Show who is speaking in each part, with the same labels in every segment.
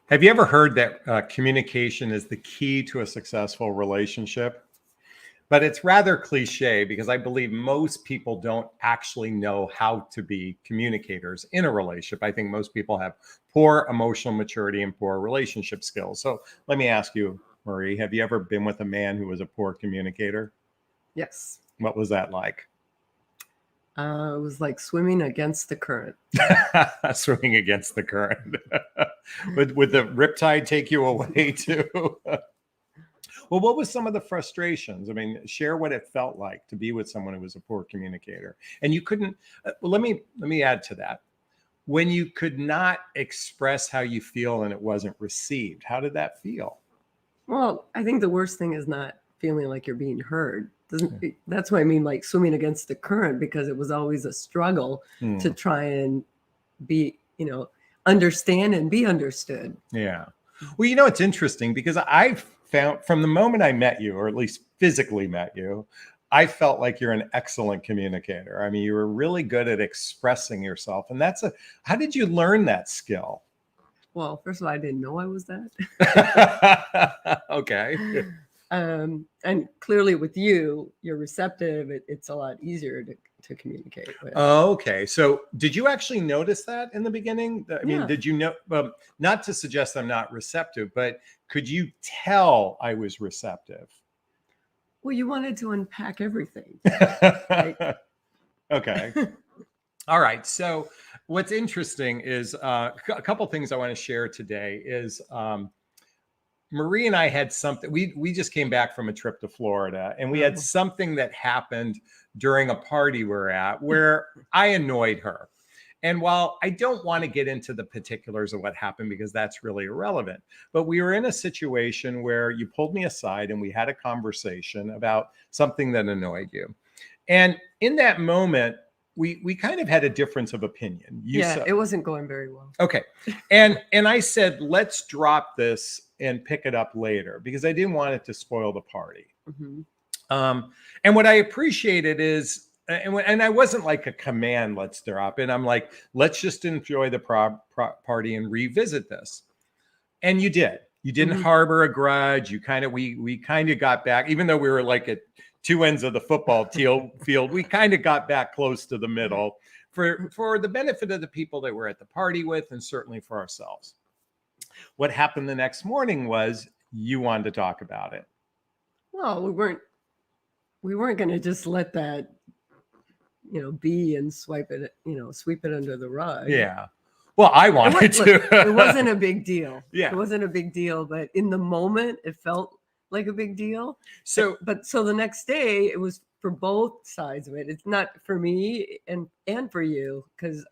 Speaker 1: Have you ever heard that communication is the key to a successful relationship? But it's rather cliche because I believe most people don't actually know how to be communicators in a relationship. I think most people have poor emotional maturity and poor relationship skills. So let me ask you, Marie, have you ever been with a man who was a poor communicator?
Speaker 2: Yes.
Speaker 1: What was that like?
Speaker 2: It was like swimming against the current.
Speaker 1: Swimming against the current. Would the riptide take you away too? Well, what was some of the frustrations? I mean, share what it felt like to be with someone who was a poor communicator, and you couldn't. Well, let me add to that. When you could not express how you feel and it wasn't received, how did that feel?
Speaker 2: Well, I think the worst thing is not feeling like you're being heard. That's what I mean, like swimming against the current, because it was always a struggle to try and be, understand and be understood.
Speaker 1: Yeah. Well, it's interesting because I found from the moment I met you, or at least physically met you, I felt like you're an excellent communicator. I mean, you were really good at expressing yourself. And how did you learn that skill?
Speaker 2: Well, first of all, I didn't know I was that.
Speaker 1: Okay.
Speaker 2: And clearly with you, you're receptive. It's a lot easier to communicate with.
Speaker 1: Oh, okay. So did you actually notice that in the beginning? I mean,
Speaker 2: Yeah.
Speaker 1: did you know, not to suggest I'm not receptive, but could you tell I was receptive?
Speaker 2: Well, you wanted to unpack everything.
Speaker 1: Okay. All right. So what's interesting is a couple things I want to share today is Marie and I had something. We just came back from a trip to Florida, and we had something that happened during a party we're at where I annoyed her. And while I don't want to get into the particulars of what happened because that's really irrelevant, but we were in a situation where you pulled me aside and we had a conversation about something that annoyed you. And in that moment, we kind of had a difference of opinion.
Speaker 2: It wasn't going very well.
Speaker 1: Okay. And I said, let's drop this and pick it up later because I didn't want it to spoil the party. And what I appreciated is, and I wasn't like a command, let's drop it. I'm like, let's just enjoy the party and revisit this. And you did. You didn't harbor a grudge. We kind of got back, even though we were like at two ends of the football field, we kind of got back close to the middle for the benefit of the people that we're at the party with, and certainly for ourselves. What happened the next morning was you wanted to talk about it.
Speaker 2: Well, we weren't going to just let that, be and sweep it under the rug.
Speaker 1: Yeah. Well, I wanted to.
Speaker 2: It wasn't a big deal.
Speaker 1: Yeah.
Speaker 2: It wasn't a big deal, but in the moment it felt like a big deal.
Speaker 1: So
Speaker 2: the next day it was for both sides of it. It's not for me and for you, because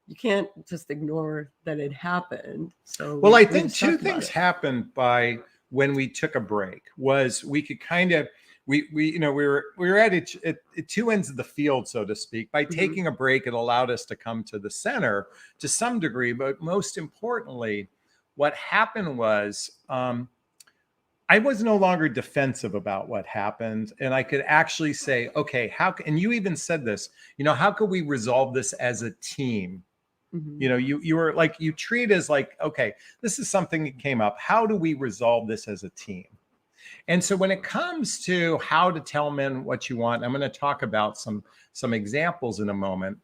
Speaker 2: you can't just ignore that it happened. So
Speaker 1: I think two things happened by when we took a break. Was we could kind of we were at two ends of the field, so to speak. By taking a break, it allowed us to come to the center to some degree. But most importantly, what happened was I was no longer defensive about what happened, and I could actually say, okay, and you even said this, how could we resolve this as a team? You were like, you treat as like, okay, this is something that came up. How do we resolve this as a team? And so when it comes to how to tell men what you want, I'm going to talk about some examples in a moment.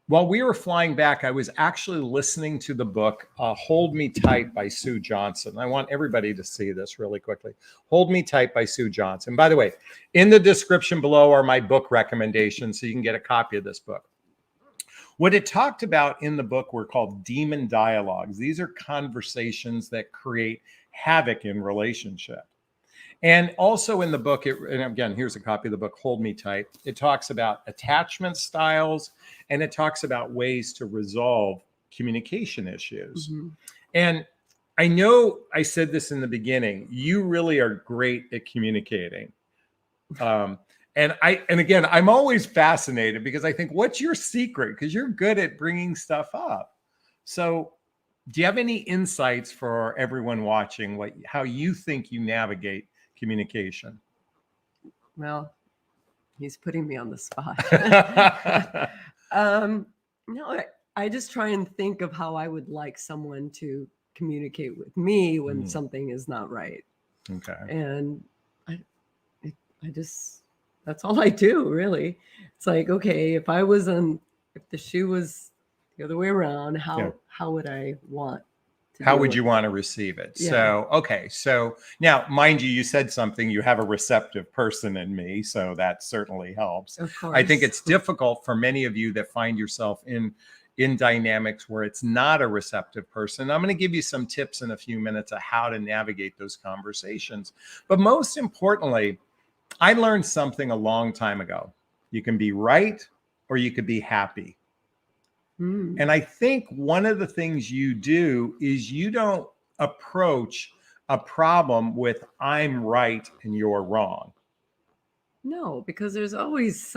Speaker 1: While we were flying back, I was actually listening to the book, Hold Me Tight by Sue Johnson. I want everybody to see this really quickly. Hold Me Tight by Sue Johnson. By the way, in the description below are my book recommendations, so you can get a copy of this book. What it talked about in the book were called demon dialogues. These are conversations that create havoc in relationship. And also in the book, and again, here's a copy of the book, Hold Me Tight. It talks about attachment styles, and it talks about ways to resolve communication issues. And I know I said this in the beginning, you really are great at communicating. And again, I'm always fascinated because I think, what's your secret? Because you're good at bringing stuff up. So do you have any insights for everyone watching, how you think you navigate communication?
Speaker 2: Well, he's putting me on the spot. No, I just try and think of how I would like someone to communicate with me when
Speaker 1: Mm.
Speaker 2: something is not right.
Speaker 1: Okay.
Speaker 2: And I just, that's all I do, really. It's like, okay, if the shoe was the other way around,
Speaker 1: Yeah.
Speaker 2: how would I want to
Speaker 1: How
Speaker 2: deal
Speaker 1: would
Speaker 2: with
Speaker 1: you
Speaker 2: it?
Speaker 1: want to receive it?
Speaker 2: Yeah.
Speaker 1: So, okay. So now, mind you, you said something, you have a receptive person in me. So that certainly helps.
Speaker 2: Of
Speaker 1: I think
Speaker 2: course.
Speaker 1: it's difficult for many of you that find yourself in dynamics where it's not a receptive person. I'm going to give you some tips in a few minutes of how to navigate those conversations. But most importantly, I learned something a long time ago. You can be right or you could be happy.
Speaker 2: Mm.
Speaker 1: And I think one of the things you do is you don't approach a problem with I'm right and you're wrong.
Speaker 2: No, because there's always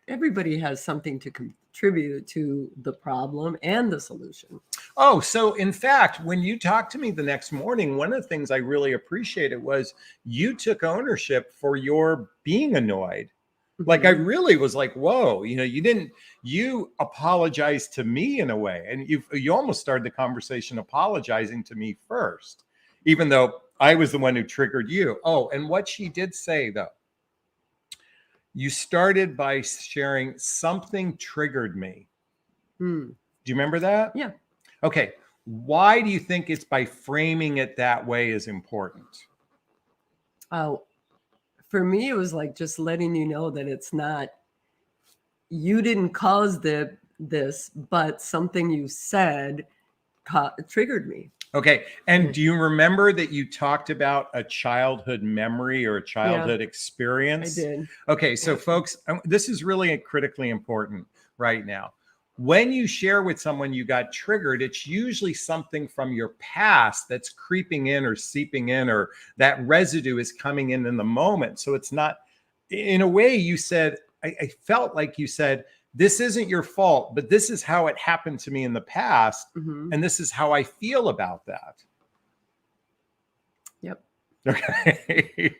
Speaker 2: everybody has something to contribute to the problem and the solution.
Speaker 1: Oh, so in fact, when you talked to me the next morning, one of the things I really appreciated was you took ownership for your being annoyed. Like I
Speaker 2: Mhm.
Speaker 1: really was like, whoa, you apologized to me in a way. And you almost started the conversation apologizing to me first, even though I was the one who triggered you. Oh, and what she did say though, you started by sharing something triggered me.
Speaker 2: Mm.
Speaker 1: Do you remember that?
Speaker 2: Yeah.
Speaker 1: Okay. Why do you think it's by framing it that way is important?
Speaker 2: Oh, for me, it was like just letting you know that it's not, you didn't cause this, but something you said triggered me.
Speaker 1: Okay. And
Speaker 2: Yeah.
Speaker 1: do you remember that you talked about a childhood memory or a
Speaker 2: Yeah,
Speaker 1: childhood
Speaker 2: I
Speaker 1: experience?
Speaker 2: did.
Speaker 1: Okay. So,
Speaker 2: Yeah.
Speaker 1: folks, this is really critically important right now. When you share with someone you got triggered, it's usually something from your past that's creeping in or seeping in, or that residue is coming in the moment. So it's not, in a way, you said, I felt like you said, this isn't your fault, but this is how it happened to me in the past.
Speaker 2: Hmm.
Speaker 1: And this is how I feel about that.
Speaker 2: Yep.
Speaker 1: Okay.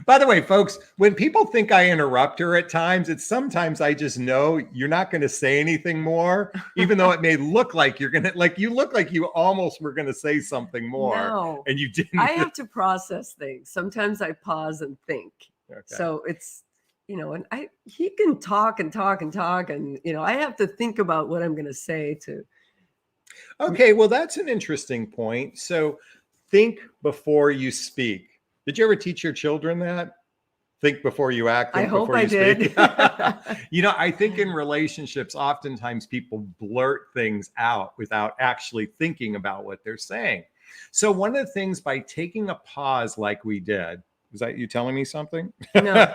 Speaker 1: By the way, folks, when people think I interrupt her at times, it's sometimes I just know you're not going to say anything more, even though it may look like you're going to, like you look like you almost were going to say something more
Speaker 2: No,
Speaker 1: and you didn't.
Speaker 2: I have to process things. Sometimes I pause and think.
Speaker 1: Okay.
Speaker 2: So it's, and he can talk and talk and talk, and I have to think about what I'm going to say to.
Speaker 1: Okay, well, that's an interesting point. So think before you speak. Did you ever teach your children that? Think before you act,
Speaker 2: I
Speaker 1: think
Speaker 2: hope
Speaker 1: before
Speaker 2: I
Speaker 1: you speak.
Speaker 2: did.
Speaker 1: I think in relationships, oftentimes people blurt things out without actually thinking about what they're saying. So one of the things, by taking a pause like we did, is that you telling me something?
Speaker 2: No.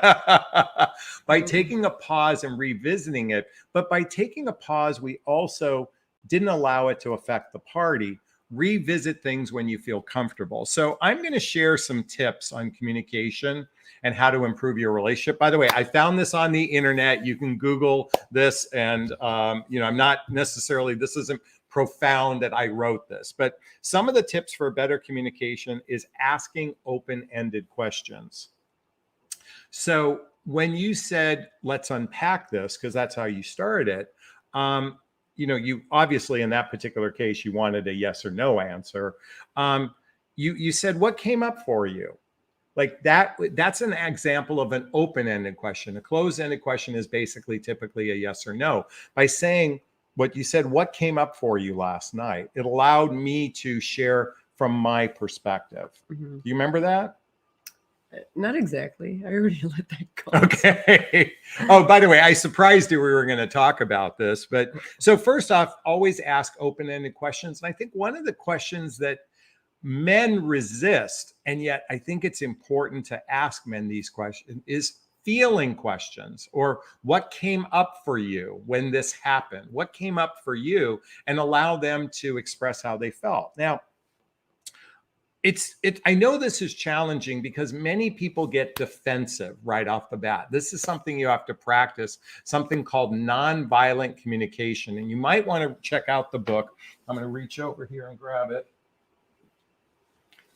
Speaker 1: By taking a pause and revisiting it, but by taking a pause, we also didn't allow it to affect the party. Revisit things when you feel comfortable. So I'm going to share some tips on communication and how to improve your relationship. By the way, I found this on the internet. You can Google this, and I'm not necessarily, this isn't profound that I wrote this, but some of the tips for better communication is asking open-ended questions. So when you said, let's unpack this, because that's how you started it, you obviously, in that particular case, you wanted a yes or no answer. You said, what came up for you? Like that's an example of an open-ended question. A closed-ended question is basically typically a yes or no. By saying what you said, what came up for you last night, it allowed me to share from my perspective.
Speaker 2: Mm-hmm.
Speaker 1: Do you remember that?
Speaker 2: Not exactly. I already let that go.
Speaker 1: Okay. Oh, by the way, I surprised you we were going to talk about this. But so first off, always ask open-ended questions. And I think one of the questions that men resist, and yet I think it's important to ask men these questions, is feeling questions, or what came up for you when this happened? What came up for you? And allow them to express how they felt. Now, I know this is challenging because many people get defensive right off the bat. This is something you have to practice, something called nonviolent communication. And you might want to check out the book. I'm going to reach over here and grab it.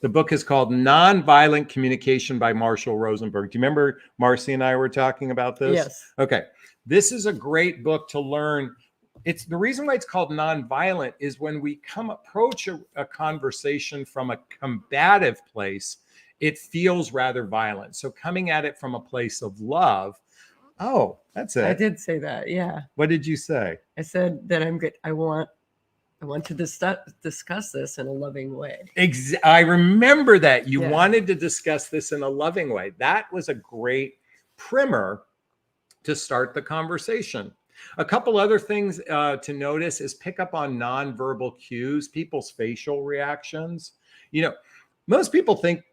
Speaker 1: The book is called Nonviolent Communication by Marshall Rosenberg. Do you remember Marcy and I were talking about this?
Speaker 2: Yes.
Speaker 1: Okay. This is a great book to learn It's the reason why it's called nonviolent is when we approach a conversation from a combative place, it feels rather violent. So coming at it from a place of love, oh, that's
Speaker 2: I
Speaker 1: it.
Speaker 2: did say that. Yeah.
Speaker 1: What did you say?
Speaker 2: I said that I'm good. I want to discuss this in a loving way.
Speaker 1: I remember that you
Speaker 2: Yeah.
Speaker 1: wanted to discuss this in a loving way. That was a great primer to start the conversation. A couple other things to notice is pick up on nonverbal cues, people's facial reactions. Most people think,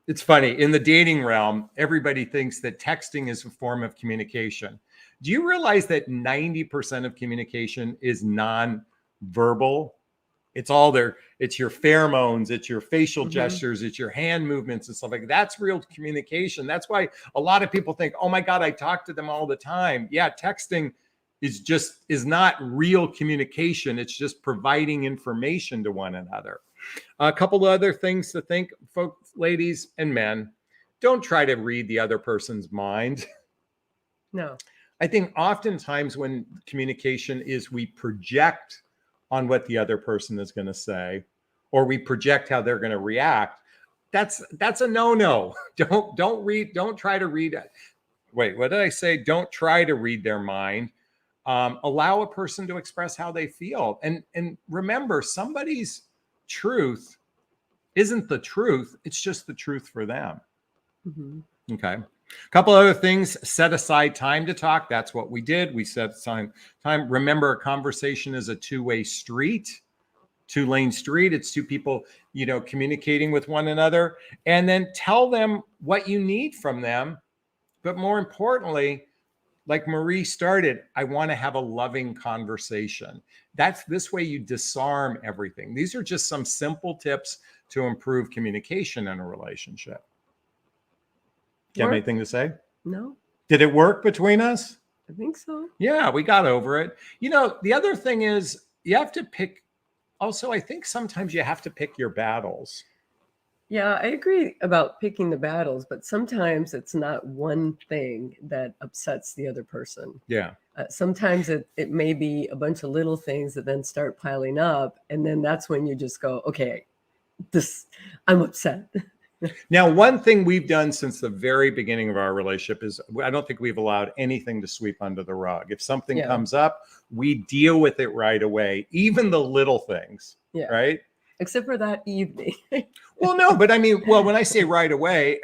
Speaker 1: it's funny, in the dating realm, everybody thinks that texting is a form of communication. Do you realize that 90% of communication is nonverbal? It's all there. It's your pheromones, it's your facial gestures, it's your hand movements and stuff like that. That's real communication. That's why a lot of people think, oh my God, I talk to them all the time. Yeah, texting is not real communication. It's just providing information to one another. A couple of other things to think, folks, ladies and men, don't try to read the other person's mind.
Speaker 2: No.
Speaker 1: I think oftentimes when communication is we project on what the other person is going to say, or we project how they're going to react, that's a no-no. Don't try to read it. Wait, what did I say? Don't try to read their mind. Allow a person to express how they feel. And remember, somebody's truth isn't the truth. It's just the truth for them. Okay. A couple other things. Set aside time to talk. That's what we did. We set aside time. Remember, a conversation is a two-way street, two-lane street. It's two people, communicating with one another. And then tell them what you need from them. But more importantly, like Marie started, I want to have a loving conversation. That's this way you disarm everything. These are just some simple tips to improve communication in a relationship. Do you have anything to say?
Speaker 2: No.
Speaker 1: Did it work between us?
Speaker 2: I think so.
Speaker 1: Yeah, we got over it. The other thing is you have to pick. Also, I think sometimes you have to pick your battles.
Speaker 2: Yeah, I agree about picking the battles, but sometimes it's not one thing that upsets the other person.
Speaker 1: Yeah.
Speaker 2: Sometimes it may be a bunch of little things that then start piling up. And then that's when you just go, okay, I'm upset.
Speaker 1: Now, one thing we've done since the very beginning of our relationship is I don't think we've allowed anything to sweep under the rug. If something comes up, we deal with it right away, even the little things. Yeah. Right.
Speaker 2: Except for that evening.
Speaker 1: Well, no, but I mean, when I say right away,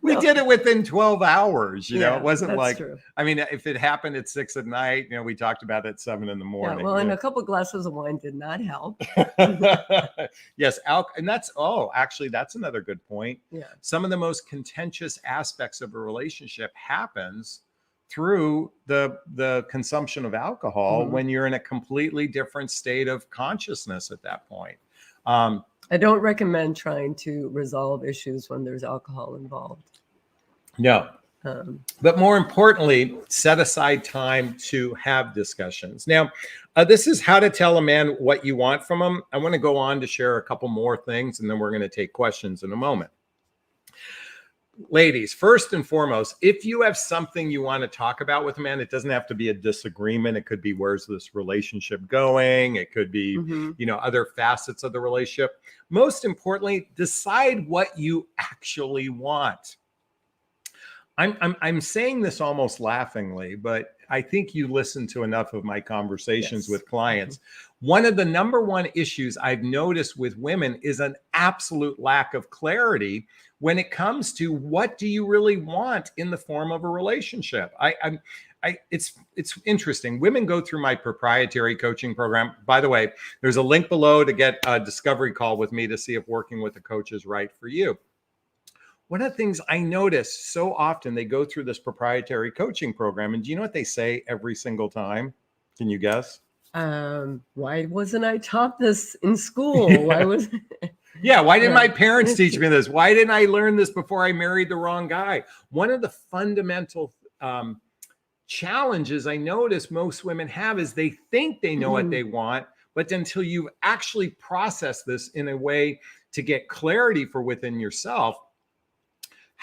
Speaker 1: we did it within 12 hours. It wasn't like, true. I mean, if it happened at 6 p.m, we talked about it at 7 a.m.
Speaker 2: Yeah, well, and a couple of glasses of wine did not help.
Speaker 1: Yes. And actually, that's another good point. Yeah. Some of the most contentious aspects of a relationship happens through the consumption of alcohol when you're in a completely different state of consciousness at that point.
Speaker 2: I don't recommend trying to resolve issues when there's alcohol involved.
Speaker 1: No. But more importantly, set aside time to have discussions. Now, this is how to tell a man what you want from him. I want to go on to share a couple more things, and then we're going to take questions in a moment. Ladies, first and foremost, if you have something you want to talk about with a man, it doesn't have to be a disagreement. It could be, where's this relationship going? It could be, other facets of the relationship. Most importantly, decide what you actually want. I'm saying this almost laughingly, but I think you listen to enough of my conversations with clients. One of the number one issues I've noticed with women is an absolute lack of clarity when it comes to what do you really want in the form of a relationship. It's interesting. Women go through my proprietary coaching program. By the way, there's a link below to get a discovery call with me to see if working with a coach is right for you. One of the things I notice so often, they go through this proprietary coaching program, and do you know what they say every single time? Can you guess?
Speaker 2: Why wasn't I taught this in school? Why was
Speaker 1: why didn't my parents teach me this? Why didn't I learn this before I married the wrong guy? One of the fundamental challenges I notice most women have is they think they know what they want, but until you actually process this in a way to get clarity for within yourself,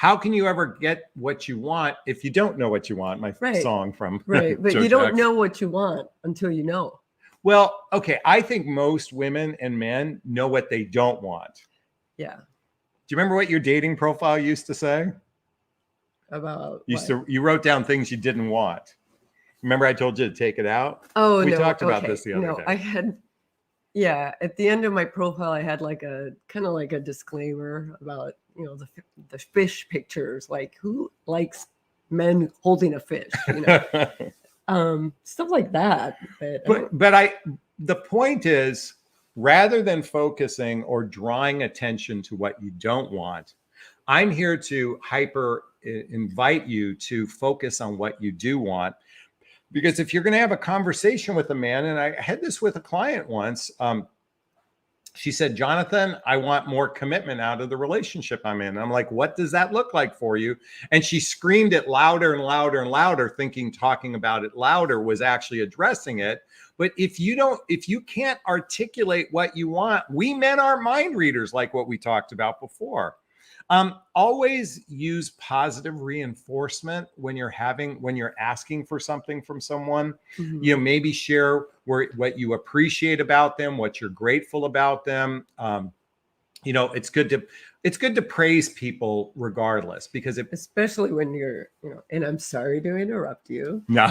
Speaker 1: how can you ever get what you want if you don't know what you want? My
Speaker 2: Right.
Speaker 1: song from
Speaker 2: Right. But
Speaker 1: Joe
Speaker 2: you don't
Speaker 1: Jackson.
Speaker 2: know what you want until you know.
Speaker 1: Well, okay. I think most women and men know what they don't want.
Speaker 2: Yeah.
Speaker 1: Do you remember what your dating profile used to say?
Speaker 2: About
Speaker 1: You wrote down things you didn't want. Remember I told you to take it out?
Speaker 2: Oh,
Speaker 1: We
Speaker 2: no.
Speaker 1: talked about
Speaker 2: Okay.
Speaker 1: this the other
Speaker 2: No,
Speaker 1: day.
Speaker 2: I had, yeah, at the end of my profile, I had like a kind of like a disclaimer about, you know, the fish pictures, like who likes men holding a fish, you know, stuff like that.
Speaker 1: But the point is, rather than focusing or drawing attention to what you don't want, I'm here to invite you to focus on what you do want. Because if you're going to have a conversation with a man, and I had this with a client once, she said, Jonathan, I want more commitment out of the relationship I'm in. And I'm like, what does that look like for you? And she screamed it louder and louder and louder, thinking talking about it louder was actually addressing it. But if you can't articulate what you want, we men aren't mind readers, like what we talked about before. Always use positive reinforcement when you're asking for something from someone.
Speaker 2: Mhm.
Speaker 1: You know, maybe share what you appreciate about them, what you're grateful about them. You know, it's good to praise people regardless, because
Speaker 2: especially when you're, you know, and I'm sorry to interrupt you.
Speaker 1: No.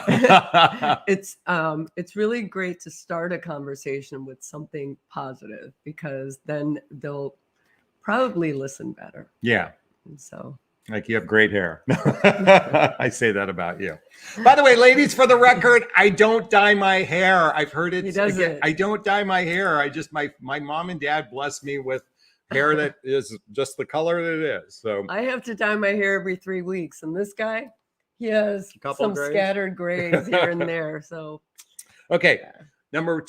Speaker 2: It's really great to start a conversation with something positive, because then they'll probably listen better.
Speaker 1: Yeah.
Speaker 2: And so,
Speaker 1: like, you have great hair. I say that about you. By the way, ladies, for the record, I don't dye my hair. I've heard it.
Speaker 2: He doesn't.
Speaker 1: I don't dye my hair. I just, my mom and dad blessed me with hair that is just the color that it is. So
Speaker 2: I have to dye my hair every 3 weeks, and this guy, he has some
Speaker 1: grays?
Speaker 2: scattered grays here and there. So,
Speaker 1: okay.
Speaker 2: yeah.
Speaker 1: Number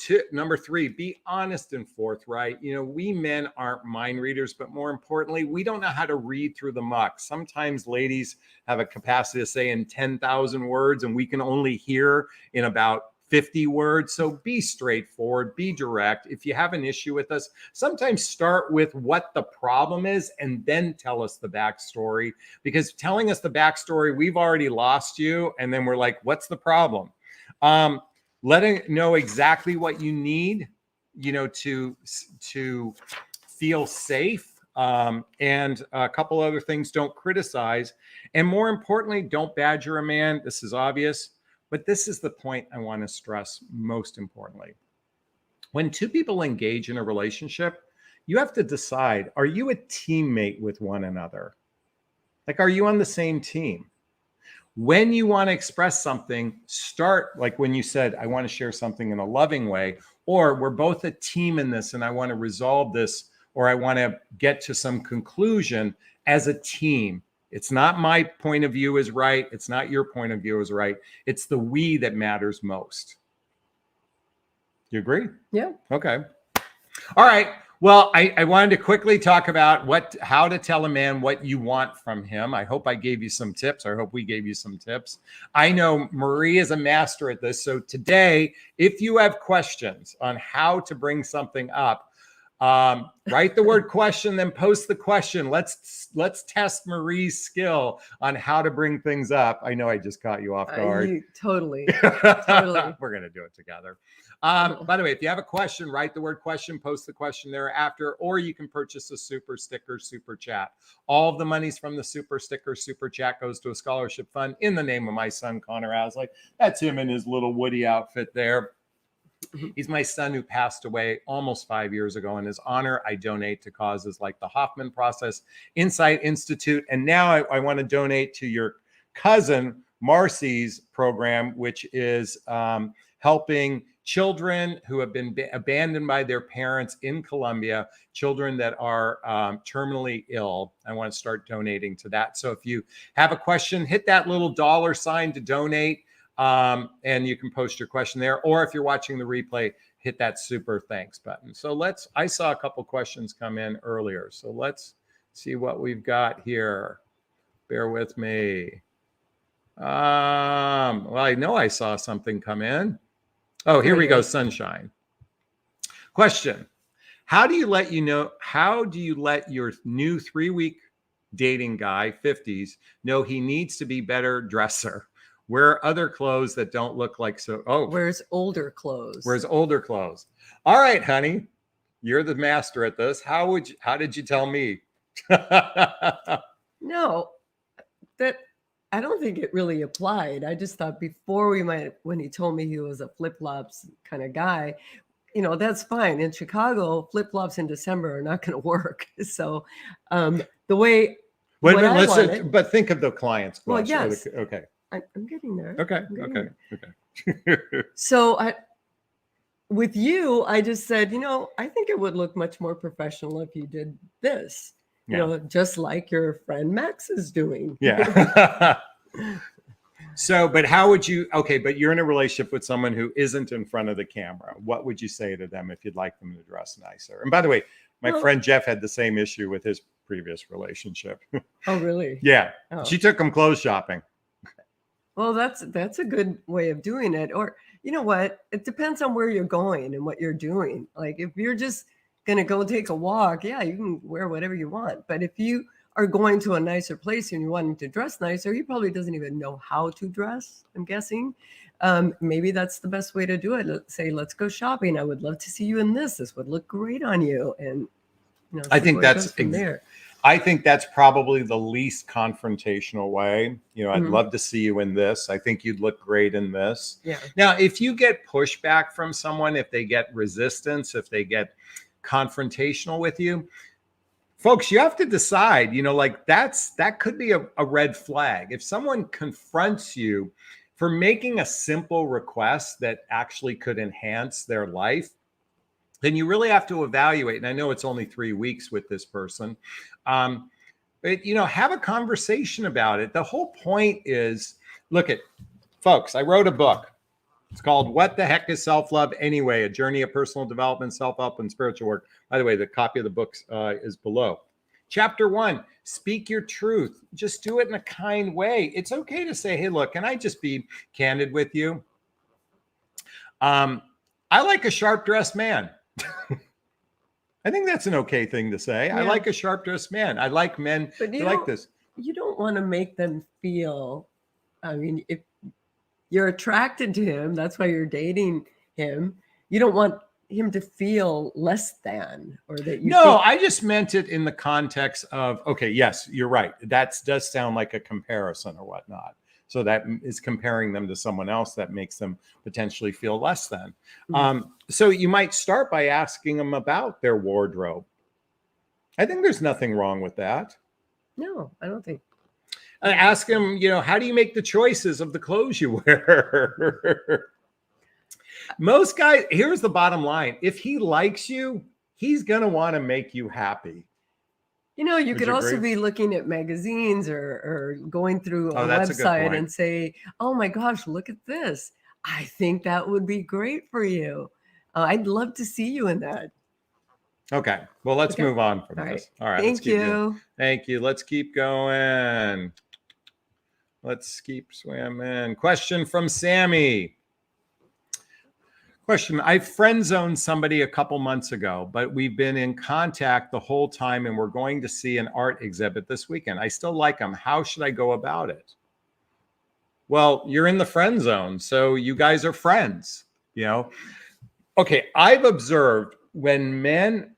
Speaker 1: 3, be honest and forthright. You know, we men aren't mind readers, but more importantly, we don't know how to read through the muck. Sometimes ladies have a capacity to say in 10,000 words, and we can only hear in about 50 words. So be straightforward, be direct. If you have an issue with us, sometimes start with what the problem is and then tell us the backstory, because telling us the backstory, we've already lost you. And then we're like, what's the problem? Letting know exactly what you need, you know, to feel safe. And a couple other things: don't criticize. And more importantly, don't badger a man. This is obvious, but this is the point I want to stress most importantly. When two people engage in a relationship, you have to decide, are you a teammate with one another? Like, are you on the same team? When you want to express something, start like when you said, I want to share something in a loving way, or we're both a team in this and I want to resolve this, or I want to get to some conclusion as a team. It's not my point of view is right. It's not your point of view is right. It's the we that matters most. You agree?
Speaker 2: Yeah.
Speaker 1: Okay. All right. Well, I wanted to quickly talk about how to tell a man what you want from him. I hope I gave you some tips. I hope we gave you some tips. I know Marie is a master at this. So today, if you have questions on how to bring something up, write the word question, then post the question. Let's test Marie's skill on how to bring things up. I know I just caught you off guard.
Speaker 2: Totally.
Speaker 1: We're going to do it together. By the way, if you have a question, write the word question, post the question thereafter, or you can purchase a super sticker, super chat. All of the monies from the super sticker, super chat goes to a scholarship fund in the name of my son, Connor Asley. That's him in his little Woody outfit there. He's my son who passed away almost 5 years ago. In his honor, I donate to causes like the Hoffman Process Insight Institute. And now I want to donate to your cousin Marcy's program, which is helping children who have been abandoned by their parents in Colombia, children that are terminally ill. I want to start donating to that. So if you have a question, hit that little $sign to donate. And you can post your question there. Or if you're watching the replay, hit that super thanks button. So I saw a couple questions come in earlier. So let's see what we've got here. Bear with me. Well, I know I saw something come in. Oh, here we go. Sunshine. Question. How do you let your new 3-week dating guy, 50s. No, he needs to be better dresser. Wear other clothes that don't look like so. Oh,
Speaker 2: Wears older clothes.
Speaker 1: wears older clothes. All right, honey, you're the master at this. How did you tell me?
Speaker 2: No, that I don't think it really applied. I just thought before when he told me he was a flip-flops kind of guy, that's fine. In Chicago, flip-flops in December are not going to work. So the way
Speaker 1: Wait a
Speaker 2: what
Speaker 1: minute,
Speaker 2: I wanted,
Speaker 1: but think of the client's
Speaker 2: well,
Speaker 1: question.
Speaker 2: yes,
Speaker 1: Okay.
Speaker 2: I'm getting there.
Speaker 1: Okay.
Speaker 2: I'm getting
Speaker 1: Okay.
Speaker 2: there.
Speaker 1: Okay.
Speaker 2: So with you, I just said, I think it would look much more professional if you did this,
Speaker 1: Yeah.
Speaker 2: just like your friend Max is doing.
Speaker 1: Yeah. So, but how would you, okay, but you're in a relationship with someone who isn't in front of the camera. What would you say to them if you'd like them to dress nicer? And by the way, my
Speaker 2: Well-
Speaker 1: friend Jeff had the same issue with his previous relationship.
Speaker 2: Oh, really?
Speaker 1: Yeah.
Speaker 2: Oh.
Speaker 1: She took him clothes shopping.
Speaker 2: Well, that's a good way of doing it. Or you know what? It depends on where you're going and what you're doing. Like if you're just gonna go take a walk, yeah, you can wear whatever you want. But if you are going to a nicer place and you want him to dress nicer, he probably doesn't even know how to dress, I'm guessing. Maybe that's the best way to do it. Let's say, let's go shopping. I would love to see you in this. This would look great on you. And
Speaker 1: I
Speaker 2: see
Speaker 1: think
Speaker 2: where it
Speaker 1: that's
Speaker 2: goes from there.
Speaker 1: I think that's probably the least confrontational way. I'd
Speaker 2: Mhm.
Speaker 1: love to see you in this. I think you'd look great in this.
Speaker 2: Yeah.
Speaker 1: Now, if you get pushback from someone, if they get resistance, if they get confrontational with you, folks, you have to decide, like that could be a red flag. If someone confronts you for making a simple request that actually could enhance their life, then you really have to evaluate. And I know it's only 3 weeks with this person. But have a conversation about it. The whole point is, look at folks, I wrote a book. It's called What the Heck is Self-Love Anyway? A Journey of Personal Development, Self-Help, and Spiritual Work. By the way, the copy of the book is below. Chapter 1, speak your truth. Just do it in a kind way. It's okay to say, hey, look, can I just be candid with you? I like a sharp-dressed man. I think that's an okay thing to say.
Speaker 2: Yeah.
Speaker 1: I like a sharp-dressed man. I like men
Speaker 2: But
Speaker 1: who like this.
Speaker 2: You don't want to make them feel, I mean, if you're attracted to him, that's why you're dating him. You don't want him to feel less than, or that you
Speaker 1: No, I just meant it in the context of, okay, yes, you're right. That does sound like a comparison or whatnot. So that is comparing them to someone else that makes them potentially feel less than. So you might start by asking them about their wardrobe. I think there's nothing wrong with that.
Speaker 2: No, I don't think.
Speaker 1: Ask them, how do you make the choices of the clothes you wear? Most guys, here's the bottom line. If he likes you, he's going to want to make you happy.
Speaker 2: You
Speaker 1: Would
Speaker 2: could
Speaker 1: you
Speaker 2: also
Speaker 1: agree?
Speaker 2: be looking at magazines or going through a
Speaker 1: that's a good
Speaker 2: website
Speaker 1: point.
Speaker 2: and say, oh my gosh, look at this. I think that would be great for you. I'd love to see you in that.
Speaker 1: Okay. Well, let's
Speaker 2: Okay.
Speaker 1: move on from
Speaker 2: All
Speaker 1: this.
Speaker 2: right.
Speaker 1: All right. Let's
Speaker 2: Thank
Speaker 1: keep going.
Speaker 2: you.
Speaker 1: Thank you. Let's keep going. Let's keep swimming. Question from Sammy. Question. I friend zoned somebody a couple months ago, but we've been in contact the whole time and we're going to see an art exhibit this weekend. I still like them. How should I go about it? Well, you're in the friend zone, so you guys are friends, Okay, I've observed when men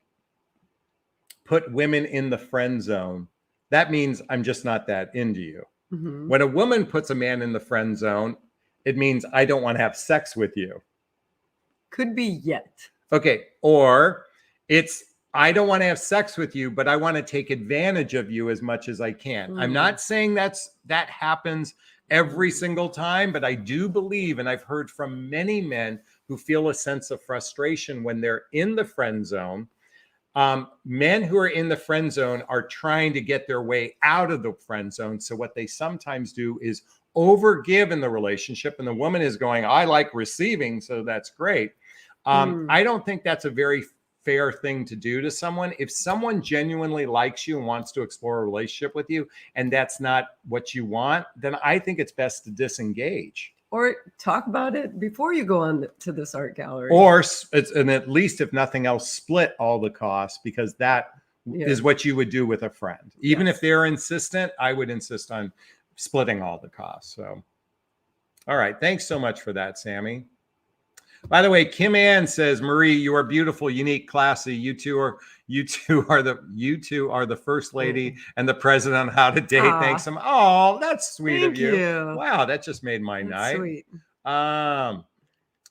Speaker 1: put women in the friend zone, that means I'm just not that into you.
Speaker 2: Mhm.
Speaker 1: When a woman puts a man in the friend zone, it means I don't want to have sex with you.
Speaker 2: Could be yet.
Speaker 1: Okay. Or it's I don't want to have sex with you, but I want to take advantage of you as much as I can. I'm not saying that happens every single time, but I do believe, and I've heard from many men who feel a sense of frustration when they're in the friend zone. Men who are in the friend zone are trying to get their way out of the friend zone. So what they sometimes do is overgive in the relationship, and the woman is going, I like receiving, so that's great. I don't think that's a very fair thing to do to someone. If someone genuinely likes you and wants to explore a relationship with you, and that's not what you want, then I think it's best to disengage.
Speaker 2: Or talk about it before you go on to this art gallery.
Speaker 1: Or, and at least if nothing else, split all the costs, because that is what you would do with a friend. Even if they're insistent, I would insist on splitting all the costs. So, all right. Thanks so much for that, Sammy. By the way, Kim Ann says, Marie, you are beautiful, unique, classy. You two are the first lady and the president on how to date. Thanks. Oh, that's sweet of you. Wow, that just made my night. Sweet. All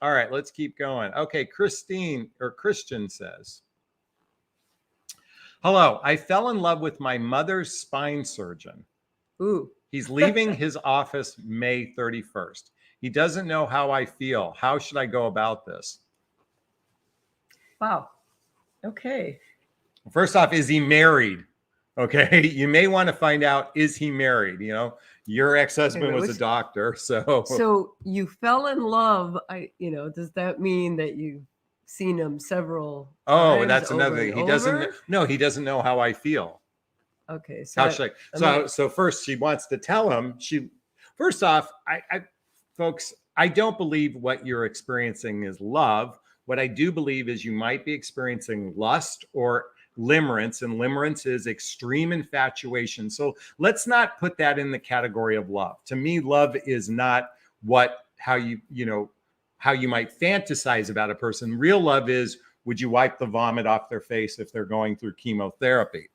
Speaker 1: right, let's keep going. Okay, Christian says, hello, I fell in love with my mother's spine surgeon.
Speaker 2: Ooh.
Speaker 1: He's leaving his office May 31st. He doesn't know how I feel. How should I go about this?
Speaker 2: Wow. Okay.
Speaker 1: First off, is he married? Okay. You may want to find out, is he married? You know, your ex-husband was a doctor. So
Speaker 2: you fell in love. Does that mean that you've seen him several times?
Speaker 1: That's another thing. He doesn't know how I feel.
Speaker 2: Okay.
Speaker 1: So first she wants to tell him first off, folks, I don't believe what you're experiencing is love. What I do believe is you might be experiencing lust or limerence, and limerence is extreme infatuation. So let's not put that in the category of love. To me, love is not how you might fantasize about a person. Real love is, would you wipe the vomit off their face if they're going through chemotherapy?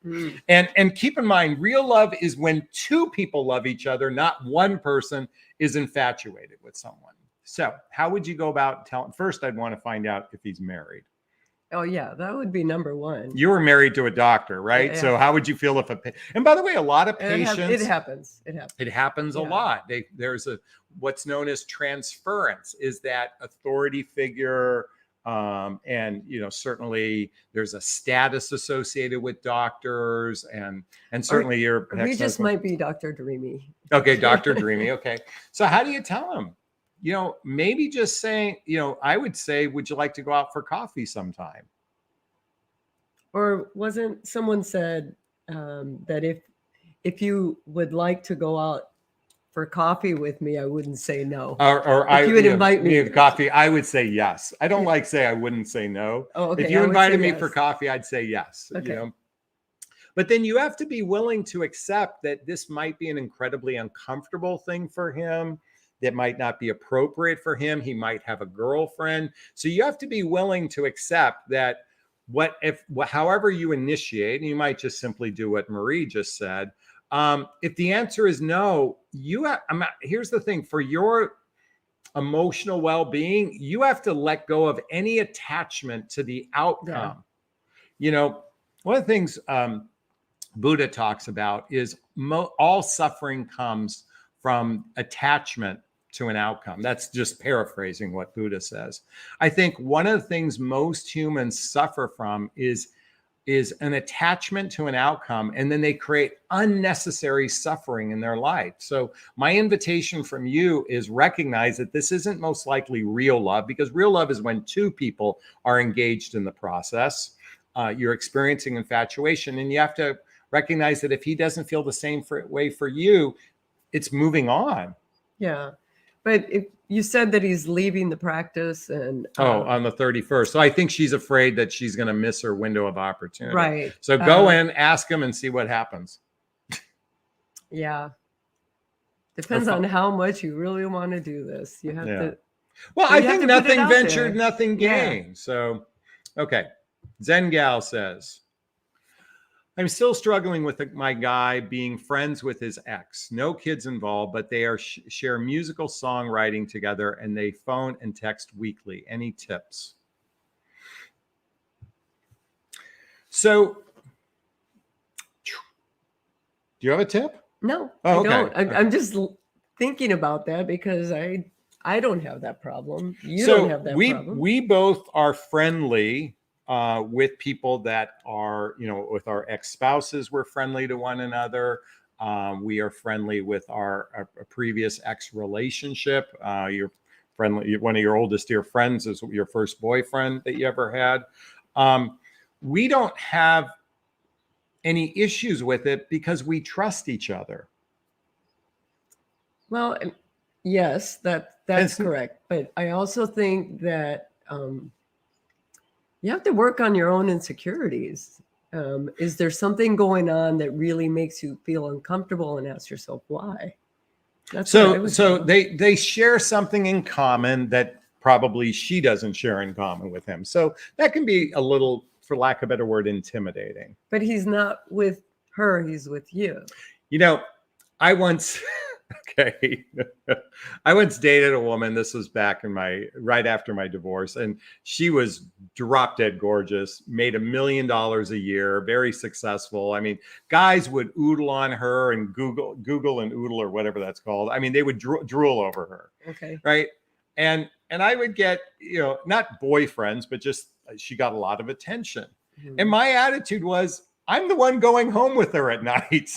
Speaker 1: And keep in mind, real love is when two people love each other, not one person is infatuated with someone. So how would you go about telling? First, I'd want to find out if he's married.
Speaker 2: Oh, yeah, that would be number one.
Speaker 1: You were married to a doctor, right? Yeah. So how would you feel if and by the way, a lot of patients, it happens a lot. There's what's known as transference, is that authority figure. And certainly there's a status associated with doctors, and certainly
Speaker 2: we just might be Dr. Dreamy.
Speaker 1: Okay, Dr. Dreamy. Okay, so how do you tell him? Maybe just saying, I would say, would you like to go out for coffee sometime?
Speaker 2: Or wasn't someone said that if you would like to go out for coffee with me, I wouldn't say no.
Speaker 1: Or
Speaker 2: if you would invite me
Speaker 1: to coffee, I would say yes. I don't like say I wouldn't say no.
Speaker 2: Oh, okay.
Speaker 1: If you invited me for coffee, I'd say yes.
Speaker 2: Okay.
Speaker 1: But then you have to be willing to accept that this might be an incredibly uncomfortable thing for him, that might not be appropriate for him. He might have a girlfriend. So you have to be willing to accept that however you initiate, and you might just simply do what Marie just said. If the answer is no, here's the thing: for your emotional well-being, you have to let go of any attachment to the outcome. Yeah. One of the things Buddha talks about is all suffering comes from attachment to an outcome. That's just paraphrasing what Buddha says. I think one of the things most humans suffer from is an attachment to an outcome, and then they create unnecessary suffering in their life. So my invitation from you is recognize that this isn't most likely real love, because real love is when two people are engaged in the process. You're experiencing infatuation, and you have to recognize that if he doesn't feel the same way for you, it's moving on.
Speaker 2: Yeah. But if you said that he's leaving the practice and
Speaker 1: on the 31st. So I think she's afraid that she's going to miss her window of opportunity.
Speaker 2: Right.
Speaker 1: So go in, ask him, and see what happens.
Speaker 2: Yeah. Depends on how much you really want to do this. You have to.
Speaker 1: Well, I think nothing ventured, nothing gained. Yeah. So, okay. Zen Gal says, I'm still struggling with my guy being friends with his ex. No kids involved, but they share musical songwriting together, and they phone and text weekly. Any tips? So, do you have a tip?
Speaker 2: No, I don't. I'm just thinking about that because I don't have that problem. You don't have that problem.
Speaker 1: We both are friendly with people that are, with our ex-spouses, we're friendly to one another. We are friendly with our previous ex-relationship. You're friendly. One of your oldest dear friends is your first boyfriend that you ever had. We don't have any issues with it because we trust each other.
Speaker 2: Well, yes, that's correct. But I also think that you have to work on your own insecurities. Is there something going on that really makes you feel uncomfortable, and ask yourself why? That's what I would
Speaker 1: So
Speaker 2: do.
Speaker 1: they share something in common that probably she doesn't share in common with him. So that can be a little, for lack of a better word, intimidating.
Speaker 2: But he's not with her, he's with you.
Speaker 1: You know, I once okay. I once dated a woman. This was back in right after my divorce, and she was drop dead gorgeous, made $1 million a year, very successful. I mean, guys would oodle on her and Google and oodle, or whatever that's called. I mean, they would drool over her.
Speaker 2: Okay.
Speaker 1: Right. And I would get, not boyfriends, but just she got a lot of attention. And my attitude was, I'm the one going home with her at night.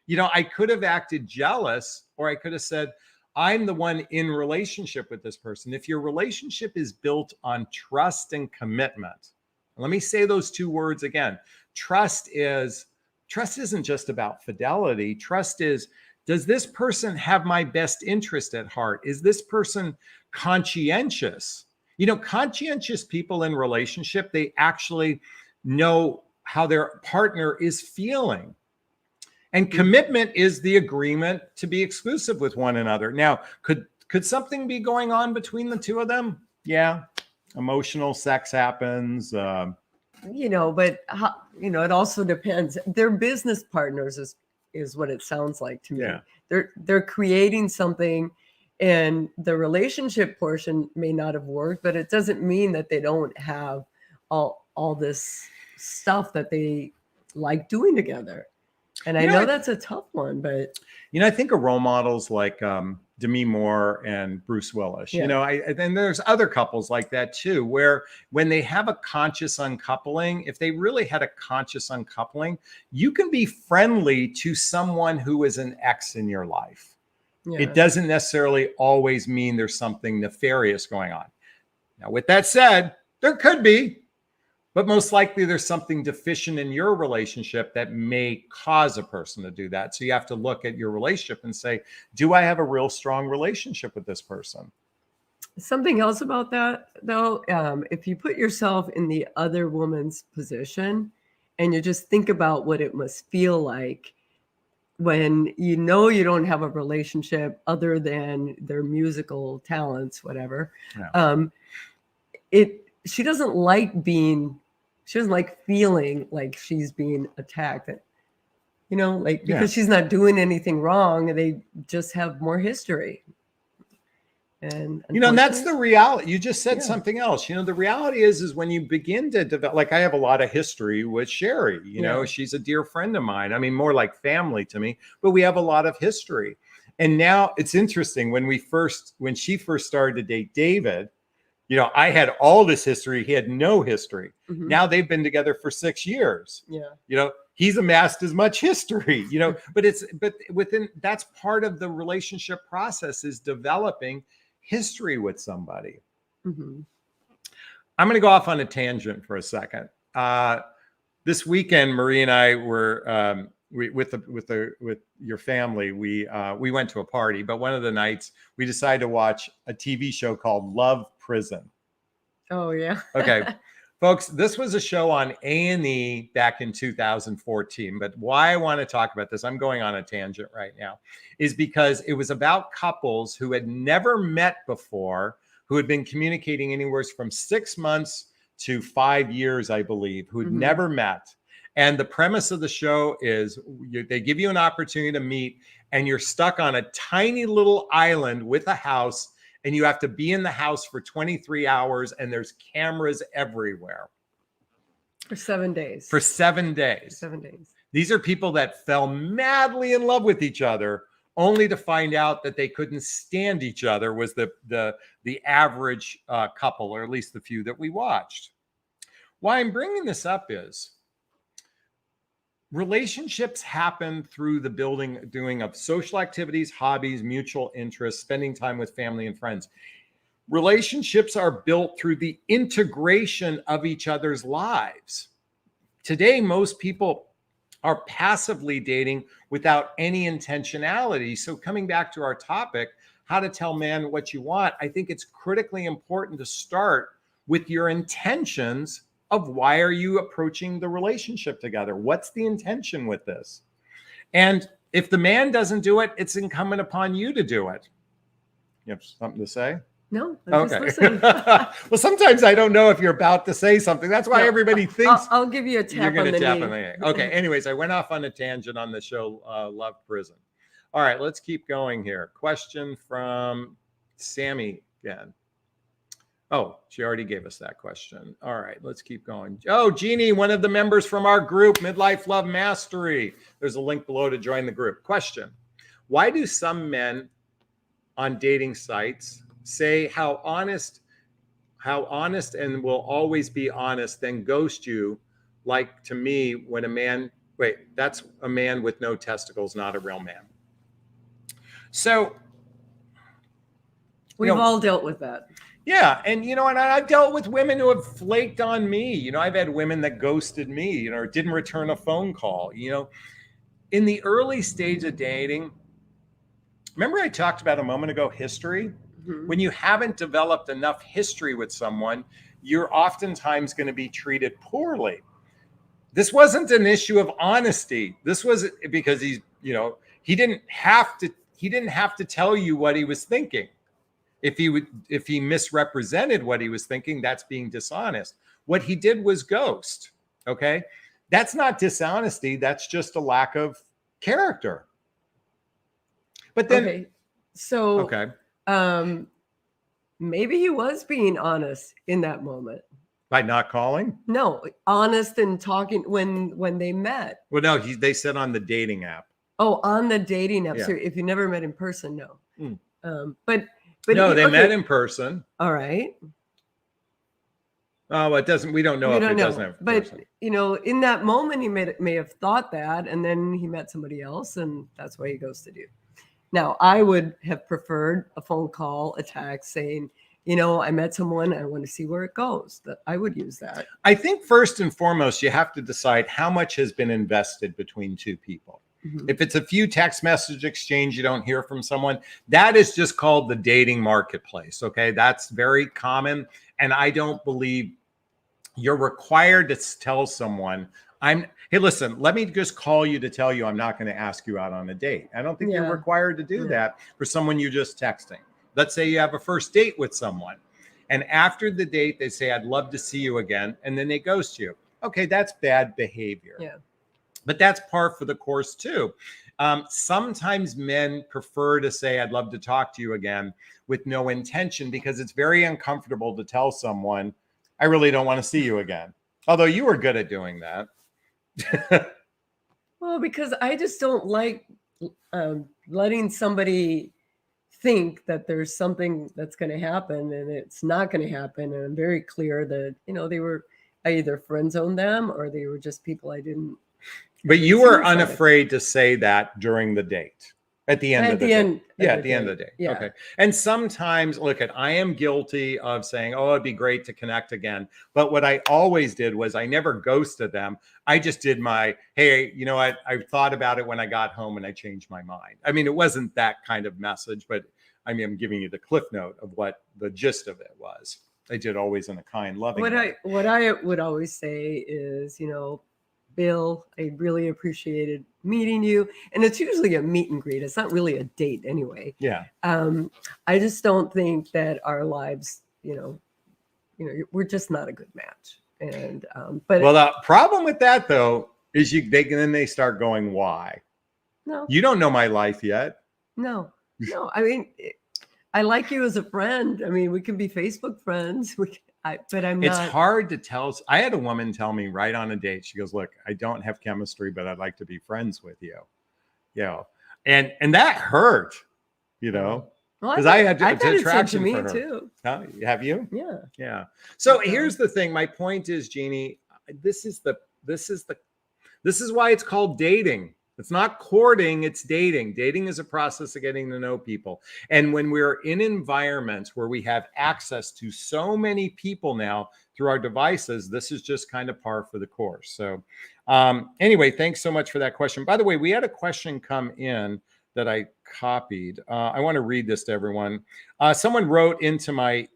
Speaker 1: I could have acted jealous, or I could have said, I'm the one in relationship with this person. If your relationship is built on trust and commitment, let me say those two words again. Trust isn't just about fidelity. Trust is, does this person have my best interest at heart? Is this person conscientious? Conscientious people in relationship, they actually know how their partner is feeling. And commitment is the agreement to be exclusive with one another. Now, could something be going on between the two of them? Yeah. Emotional sex happens.
Speaker 2: But it also depends. They're business partners is what it sounds like to me.
Speaker 1: Yeah.
Speaker 2: They're creating something, and the relationship portion may not have worked, but it doesn't mean that they don't have all this stuff that they like doing together. And I know that's a tough one, but
Speaker 1: I think of role models like Demi Moore and Bruce Willis.
Speaker 2: Yeah.
Speaker 1: And there's other couples like that too, where when they have a conscious uncoupling, if they really had a conscious uncoupling, you can be friendly to someone who is an ex in your life.
Speaker 2: yeah.
Speaker 1: It doesn't necessarily always mean there's something nefarious going on. Now, with that said, there could be. But most likely there's something deficient in your relationship that may cause a person to do that. So you have to look at your relationship and say, do I have a real strong relationship with this person?
Speaker 2: Something else about that, though, if you put yourself in the other woman's position and you just think about what it must feel like when you don't have a relationship other than their musical talents, whatever.
Speaker 1: Yeah.
Speaker 2: She doesn't like feeling like she's being attacked, because she's not doing anything wrong. They just have more history. And
Speaker 1: that's the reality. You just said something else. The reality is when you begin to develop, like I have a lot of history with Sherry, she's a dear friend of mine. I mean, more like family to me, but we have a lot of history. And now it's interesting when she first started to date David, I had all this history. He had no history.
Speaker 2: Mm-hmm.
Speaker 1: Now they've been together for 6 years.
Speaker 2: Yeah.
Speaker 1: He's amassed as much history, but that's part of the relationship process, is developing history with somebody.
Speaker 2: Mm-hmm.
Speaker 1: I'm going to go off on a tangent for a second. This weekend, Marie and I were, with your family, we went to a party, but one of the nights we decided to watch a TV show called Love Prison.
Speaker 2: Oh yeah.
Speaker 1: Okay, folks, this was a show on A&E back in 2014. But why I want to talk about this, I'm going on a tangent right now, is because it was about couples who had never met before, who had been communicating anywhere from 6 months to 5 years, I believe, who had
Speaker 2: Mm-hmm.
Speaker 1: never met. And the premise of the show is they give you an opportunity to meet, and you're stuck on a tiny little island with a house, and you have to be in the house for 23 hours, and there's cameras everywhere.
Speaker 2: For 7 days.
Speaker 1: For 7 days.
Speaker 2: 7 days.
Speaker 1: These are people that fell madly in love with each other, only to find out that they couldn't stand each other, was the average couple, or at least the few that we watched. Why I'm bringing this up is, relationships happen through the doing of social activities, hobbies, mutual interests, spending time with family and friends. Relationships are built through the integration of each other's lives. Today, most people are passively dating without any intentionality. So coming back to our topic, how to tell man what you want, I think it's critically important to start with your intentions of why are you approaching the relationship together? What's the intention with this? And if the man doesn't do it, it's incumbent upon you to do it. You have something to say?
Speaker 2: No, I'm
Speaker 1: Okay.
Speaker 2: just listening.
Speaker 1: Well, sometimes I don't know if you're about to say something. That's why everybody thinks
Speaker 2: I'll give you a tap
Speaker 1: you're going
Speaker 2: on
Speaker 1: to
Speaker 2: the
Speaker 1: tap
Speaker 2: knee.
Speaker 1: on the knee. Okay. Anyways, I went off on a tangent on the show Love Prison. All right, let's keep going here. Question from Sammy again. Oh, she already gave us that question. All right, let's keep going. Oh, Genie, one of the members from our group, Midlife Love Mastery. There's a link below to join the group. Question: why do some men on dating sites say how honest and will always be honest, then ghost you? Like, to me, when a man, wait, that's a man with no testicles, not a real man. So
Speaker 2: We've all dealt with that.
Speaker 1: yeah. And, and I've dealt with women who have flaked on me. I've had women that ghosted me, or didn't return a phone call. In the early stage of dating, remember I talked about a moment ago, history?
Speaker 2: Mm-hmm.
Speaker 1: When you haven't developed enough history with someone, you're oftentimes going to be treated poorly. This wasn't an issue of honesty. This was because he didn't have to tell you what he was thinking. If he misrepresented what he was thinking, that's being dishonest. What he did was ghost. Okay. That's not dishonesty. That's just a lack of character. But then,
Speaker 2: okay. So,
Speaker 1: okay.
Speaker 2: Maybe he was being honest in that moment.
Speaker 1: By not calling?
Speaker 2: No, honest and talking when they met.
Speaker 1: Well, no, they said on the dating app.
Speaker 2: Oh, on the dating app.
Speaker 1: Yeah.
Speaker 2: So if you never met in person, no. But
Speaker 1: no, they met in person.
Speaker 2: All right.
Speaker 1: Oh, it doesn't. We don't know if it doesn't have.
Speaker 2: But in that moment, he may have thought that, and then he met somebody else, and that's why he ghosted you. Now, I would have preferred a phone call, a text saying, I met someone, I want to see where it goes. That I would use that.
Speaker 1: I think first and foremost, you have to decide how much has been invested between two people. Mm-hmm. If it's a few text message exchange, you don't hear from someone, that is just called the dating marketplace. Okay. That's very common. And I don't believe you're required to tell someone, hey, listen, let me just call you to tell you I'm not going to ask you out on a date. I don't think you're required to do that for someone you're just texting. Let's say you have a first date with someone, and after the date, they say, I'd love to see you again. And then they ghost you. Okay, that's bad behavior.
Speaker 2: Yeah.
Speaker 1: But that's par for the course too. Sometimes men prefer to say, I'd love to talk to you again with no intention, because it's very uncomfortable to tell someone, I really don't want to see you again. Although you were good at doing that.
Speaker 2: Well, because I just don't like letting somebody think that there's something that's going to happen and it's not going to happen. And I'm very clear that, I either friend zoned them or they were just people I didn't.
Speaker 1: But you were unafraid to say that during the date. At the end of the day. At the end of the day.
Speaker 2: Yeah.
Speaker 1: Okay. And sometimes, I am guilty of saying, oh, it'd be great to connect again. But what I always did was I never ghosted them. I just did hey, you know what? I thought about it when I got home and I changed my mind. I mean, it wasn't that kind of message, but I'm giving you the cliff note of what the gist of it was. I did always in a kind, loving way.
Speaker 2: What I would always say is, Bill, I really appreciated meeting you. And it's usually a meet and greet. It's not really a date anyway.
Speaker 1: Yeah.
Speaker 2: I just don't think that our lives, we're just not a good match. And but
Speaker 1: the problem with that though is then they start going, why?
Speaker 2: No.
Speaker 1: You don't know my life yet.
Speaker 2: No. I mean, I like you as a friend. I mean, we can be Facebook friends. But I'm not.
Speaker 1: It's hard to tell. I had a woman tell me right on a date. She goes, look, I don't have chemistry, but I'd like to be friends with you. And that hurt,
Speaker 2: Well,
Speaker 1: because I had
Speaker 2: attraction
Speaker 1: to
Speaker 2: me
Speaker 1: for her.
Speaker 2: Too.
Speaker 1: Huh? Have you?
Speaker 2: Yeah.
Speaker 1: Yeah. So here's the thing. My point is, Genie, this is why it's called dating. It's not courting, it's dating. Dating is a process of getting to know people. And when we're in environments where we have access to so many people now through our devices, this is just kind of par for the course. So anyway, thanks so much for that question. By the way, we had a question come in that I copied. I want to read this to everyone. Someone wrote into my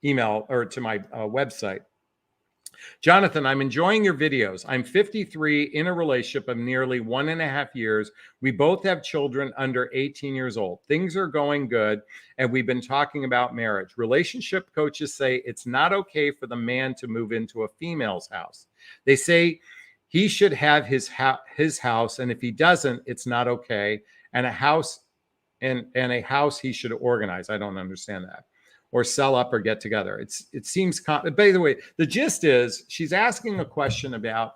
Speaker 1: email or to my website. Jonathan, I'm enjoying your videos. I'm 53 in a relationship of nearly 1.5 years. We both have children under 18 years old. Things are going good, and we've been talking about marriage. Relationship coaches say it's not okay for the man to move into a female's house. They say he should have his house, and if he doesn't, it's not okay. And a house he should organize. I don't understand that. Or sell up or get together. It seems, by the way, the gist is she's asking a question about,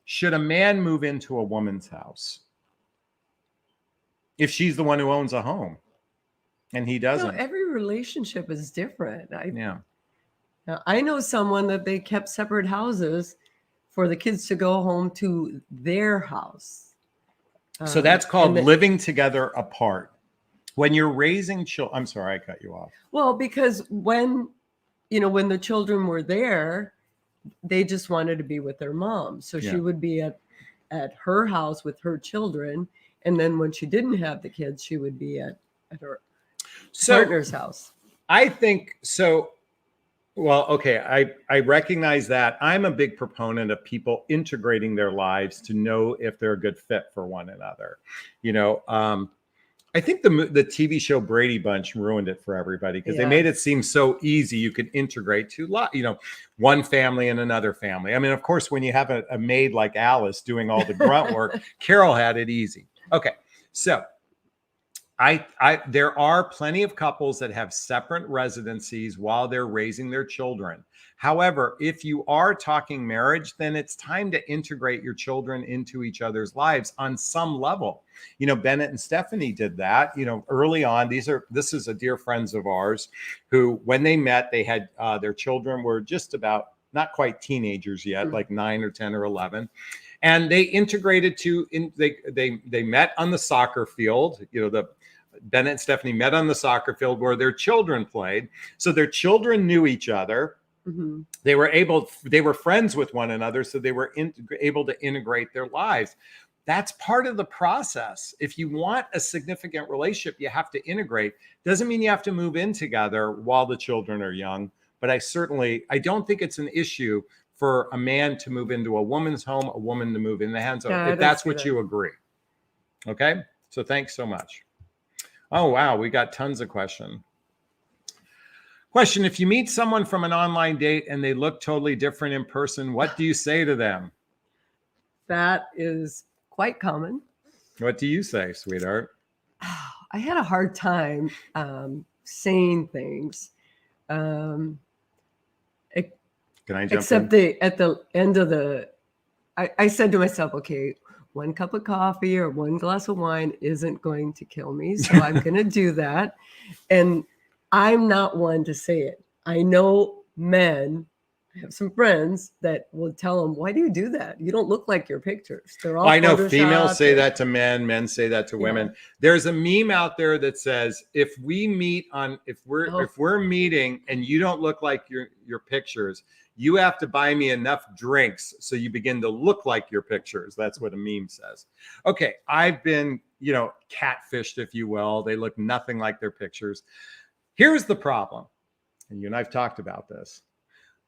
Speaker 1: should a man move into a woman's house if she's the one who owns a home and he doesn't?
Speaker 2: Every relationship is different.
Speaker 1: Yeah.
Speaker 2: I know someone that they kept separate houses for the kids to go home to their house.
Speaker 1: So that's called living together apart. When you're raising children, I'm sorry, I cut you off.
Speaker 2: Well, because when the children were there, they just wanted to be with their mom. So she would be at her house with her children. And then when she didn't have the kids, she would be at her partner's house.
Speaker 1: I think so. Well, okay. I recognize that. I'm a big proponent of people integrating their lives to know if they're a good fit for one another. I think the TV show Brady Bunch ruined it for everybody because they made it seem so easy. You could integrate one family and another family. I mean, of course, when you have a maid like Alice doing all the grunt work, Carol had it easy. Okay, so there are plenty of couples that have separate residencies while they're raising their children. However, if you are talking marriage, then it's time to integrate your children into each other's lives on some level. Bennett and Stephanie did that, early on. This is a dear friends of ours who, when they met, they had their children were just about not quite teenagers yet, like 9 or 10 or 11. And they integrated they met on the soccer field, Bennett and Stephanie met on the soccer field where their children played. So their children knew each other. Mm-hmm. They were friends with one another. So they were able to integrate their lives. That's part of the process. If you want a significant relationship, you have to integrate. Doesn't mean you have to move in together while the children are young. But I don't think it's an issue for a man to move into a woman's home, a woman to move in the hands of, if that's what you agree. Okay. So thanks so much. Oh, wow. We got tons of questions. Question. If you meet someone from an online date and they look totally different in person, what do you say to them?
Speaker 2: That is quite common.
Speaker 1: What do you say, sweetheart?
Speaker 2: I had a hard time saying things.
Speaker 1: Can I jump
Speaker 2: except
Speaker 1: in?
Speaker 2: at the end of I said to myself, okay, 1 cup of coffee or 1 glass of wine isn't going to kill me. So I'm going to do that. And I'm not one to say it. I know men, I have some friends that will tell them, why do you do that? You don't look like your pictures. They're all
Speaker 1: I know
Speaker 2: photoshopped
Speaker 1: females say that to men say that to women.
Speaker 2: Yeah.
Speaker 1: There's a meme out there that says, if we're meeting and you don't look like your pictures, you have to buy me enough drinks so you begin to look like your pictures. That's what a meme says. Okay, I've been, catfished, if you will. They look nothing like their pictures. Here's the problem, and you and I've talked about this.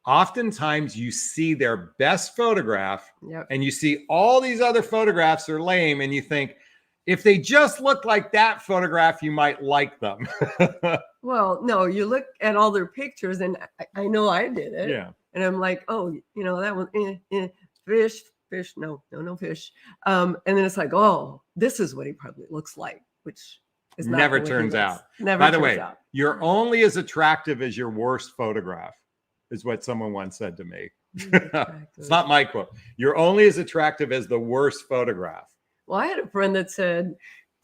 Speaker 1: Oftentimes you see their best photograph and you see all these other photographs are lame, and you think, if they just look like that photograph, you might like them.
Speaker 2: Well, no, you look at all their pictures, and I know I did it.
Speaker 1: Yeah.
Speaker 2: And I'm like, oh, that one, fish, no fish. And then it's like, oh, this is what he probably looks like, which is not
Speaker 1: never turns out.
Speaker 2: Never.
Speaker 1: By the
Speaker 2: turns
Speaker 1: way,
Speaker 2: out.
Speaker 1: You're only as attractive as your worst photograph, is what someone once said to me. It's not my quote. You're only as attractive as the worst photograph.
Speaker 2: Well, I had a friend that said,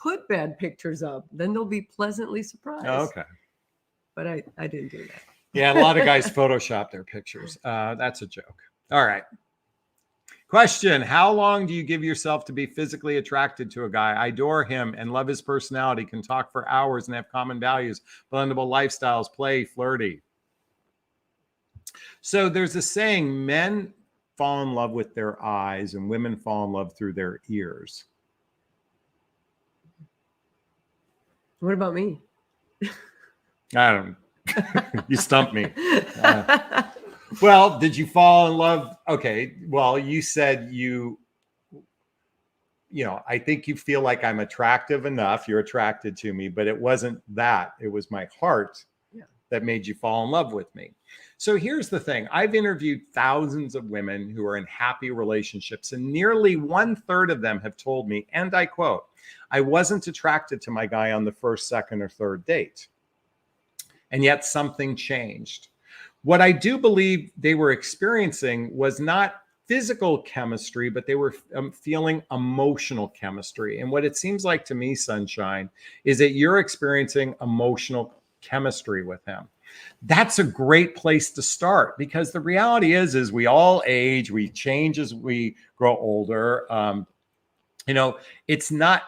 Speaker 2: put bad pictures up, then they'll be pleasantly surprised.
Speaker 1: Oh, okay.
Speaker 2: But I didn't do that.
Speaker 1: Yeah, a lot of guys Photoshop their pictures. That's a joke. All right. Question. How long do you give yourself to be physically attracted to a guy? I adore him and love his personality, can talk for hours and have common values, blendable lifestyles, play, flirty. So there's a saying, men fall in love with their eyes and women fall in love through their ears.
Speaker 2: What about me?
Speaker 1: I You stumped me. Well, did you fall in love? Okay. Well, you said I think you feel like I'm attractive enough. You're attracted to me, but it wasn't that. It was my heart that made you fall in love with me. So here's the thing. I've interviewed thousands of women who are in happy relationships, and nearly 1/3 of them have told me, and I quote, I wasn't attracted to my guy on the first, second, or third date. And yet something changed. What I do believe they were experiencing was not physical chemistry, but they were feeling emotional chemistry. And what it seems like to me, Sunshine, is that you're experiencing emotional chemistry with him. That's a great place to start, because the reality is we all age, we change as we grow older. It's not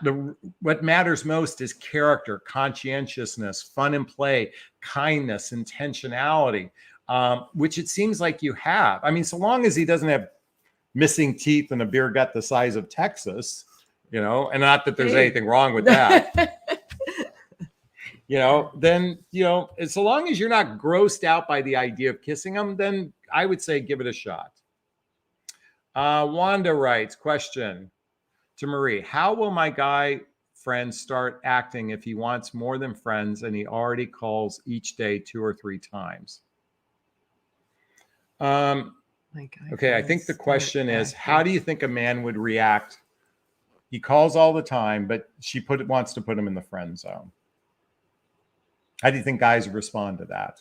Speaker 1: what matters most is character, conscientiousness, fun and play, kindness, intentionality, which it seems like you have. I mean, so long as he doesn't have missing teeth and a beer gut the size of Texas, and not that there's anything wrong with that, then, as long as you're not grossed out by the idea of kissing him, then I would say give it a shot. Wanda writes, question to Marie, how will my guy friend start acting if he wants more than friends and he already calls each day 2 or 3 times? Okay, I think the question is, how do you think a man would react? He calls all the time, but she wants to put him in the friend zone. How do you think guys respond to that?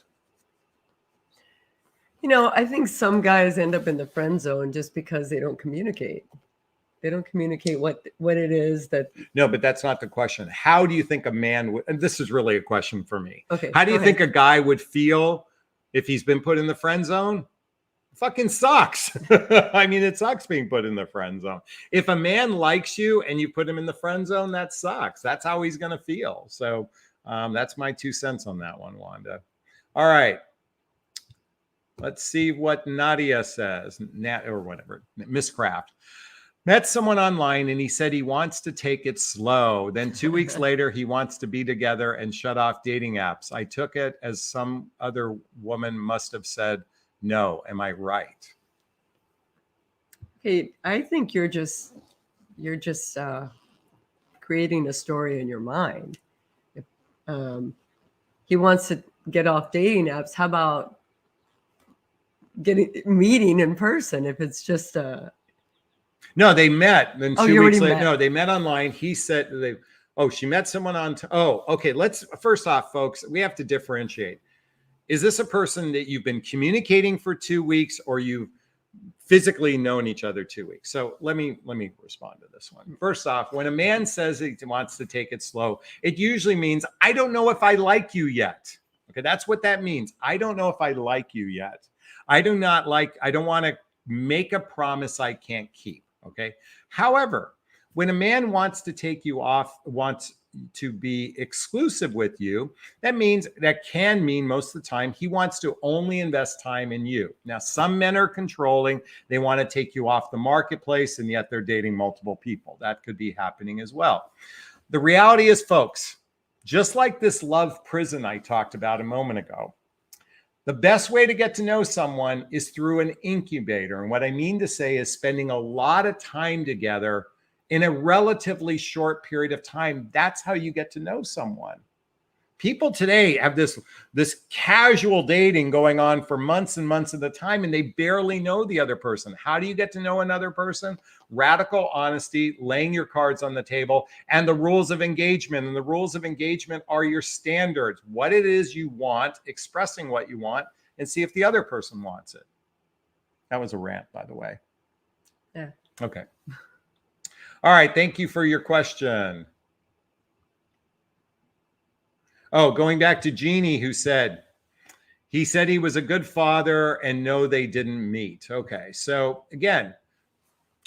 Speaker 2: I think some guys end up in the friend zone just because they don't communicate. They don't communicate what it is that.
Speaker 1: No, but that's not the question. How do you think a man would, and this is really a question for me.
Speaker 2: Okay.
Speaker 1: How do you think a guy would feel if he's been put in the friend zone? Fucking sucks. I mean, it sucks being put in the friend zone. If a man likes you and you put him in the friend zone, that sucks. That's how he's going to feel. So that's my 2 cents on that one, Wanda. All right. Let's see what Nadia says. Or whatever. Miss Craft. Met someone online and he said he wants to take it slow. Then 2 weeks later, he wants to be together and shut off dating apps. I took it as some other woman must have said no. Am I right?
Speaker 2: Hey, I think you're just creating a story in your mind. If he wants to get off dating apps, how about meeting in person? If it's just
Speaker 1: No, they met. Then 2 weeks later,
Speaker 2: met.
Speaker 1: no, they met online. He said she met someone on. Okay. Let's first off, folks, we have to differentiate. Is this a person that you've been communicating for 2 weeks, or you've physically known each other 2 weeks? So let me respond to this one. First off, when a man says he wants to take it slow, it usually means, I don't know if I like you yet. Okay, that's what that means. I don't know if I like you yet. I don't want to make a promise I can't keep. Okay. However, when a man wants to take you off, wants to be exclusive with you, that can mean most of the time he wants to only invest time in you. Now, some men are controlling. They want to take you off the marketplace, and yet they're dating multiple people. That could be happening as well. The reality is, folks, just like this love prison I talked about a moment ago, the best way to get to know someone is through an incubator. And what I mean to say is spending a lot of time together in a relatively short period of time. That's how you get to know someone. People today have this casual dating going on for months and months at a time, and they barely know the other person. How do you get to know another person? Radical honesty, laying your cards on the table, and the rules of engagement. And the rules of engagement are your standards, what it is you want, expressing what you want, and see if the other person wants it. That was a rant, by the way.
Speaker 2: Yeah.
Speaker 1: Okay. All right. Thank you for your question. Oh, going back to Genie, who said he was a good father, and no, they didn't meet. Okay. So again,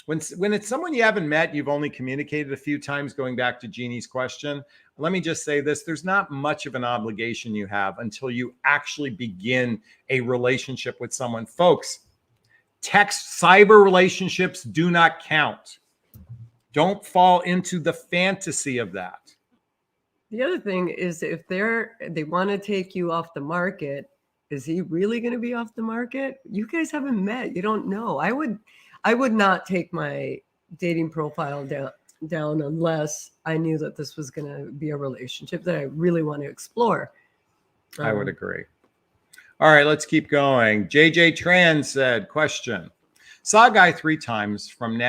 Speaker 1: when it's someone you haven't met, you've only communicated a few times, going back to Genie's question, let me just say this. There's not much of an obligation you have until you actually begin a relationship with someone. Folks, cyber relationships do not count. Don't fall into the fantasy of that.
Speaker 2: The other thing is if they want to take you off the market, is he really going to be off the market? You guys haven't met. You don't know. I would not take my dating profile down unless I knew that this was going to be a relationship that I really want to explore.
Speaker 1: I would agree. All right, let's keep going. JJ Tran said, question. Saw a guy 3 times from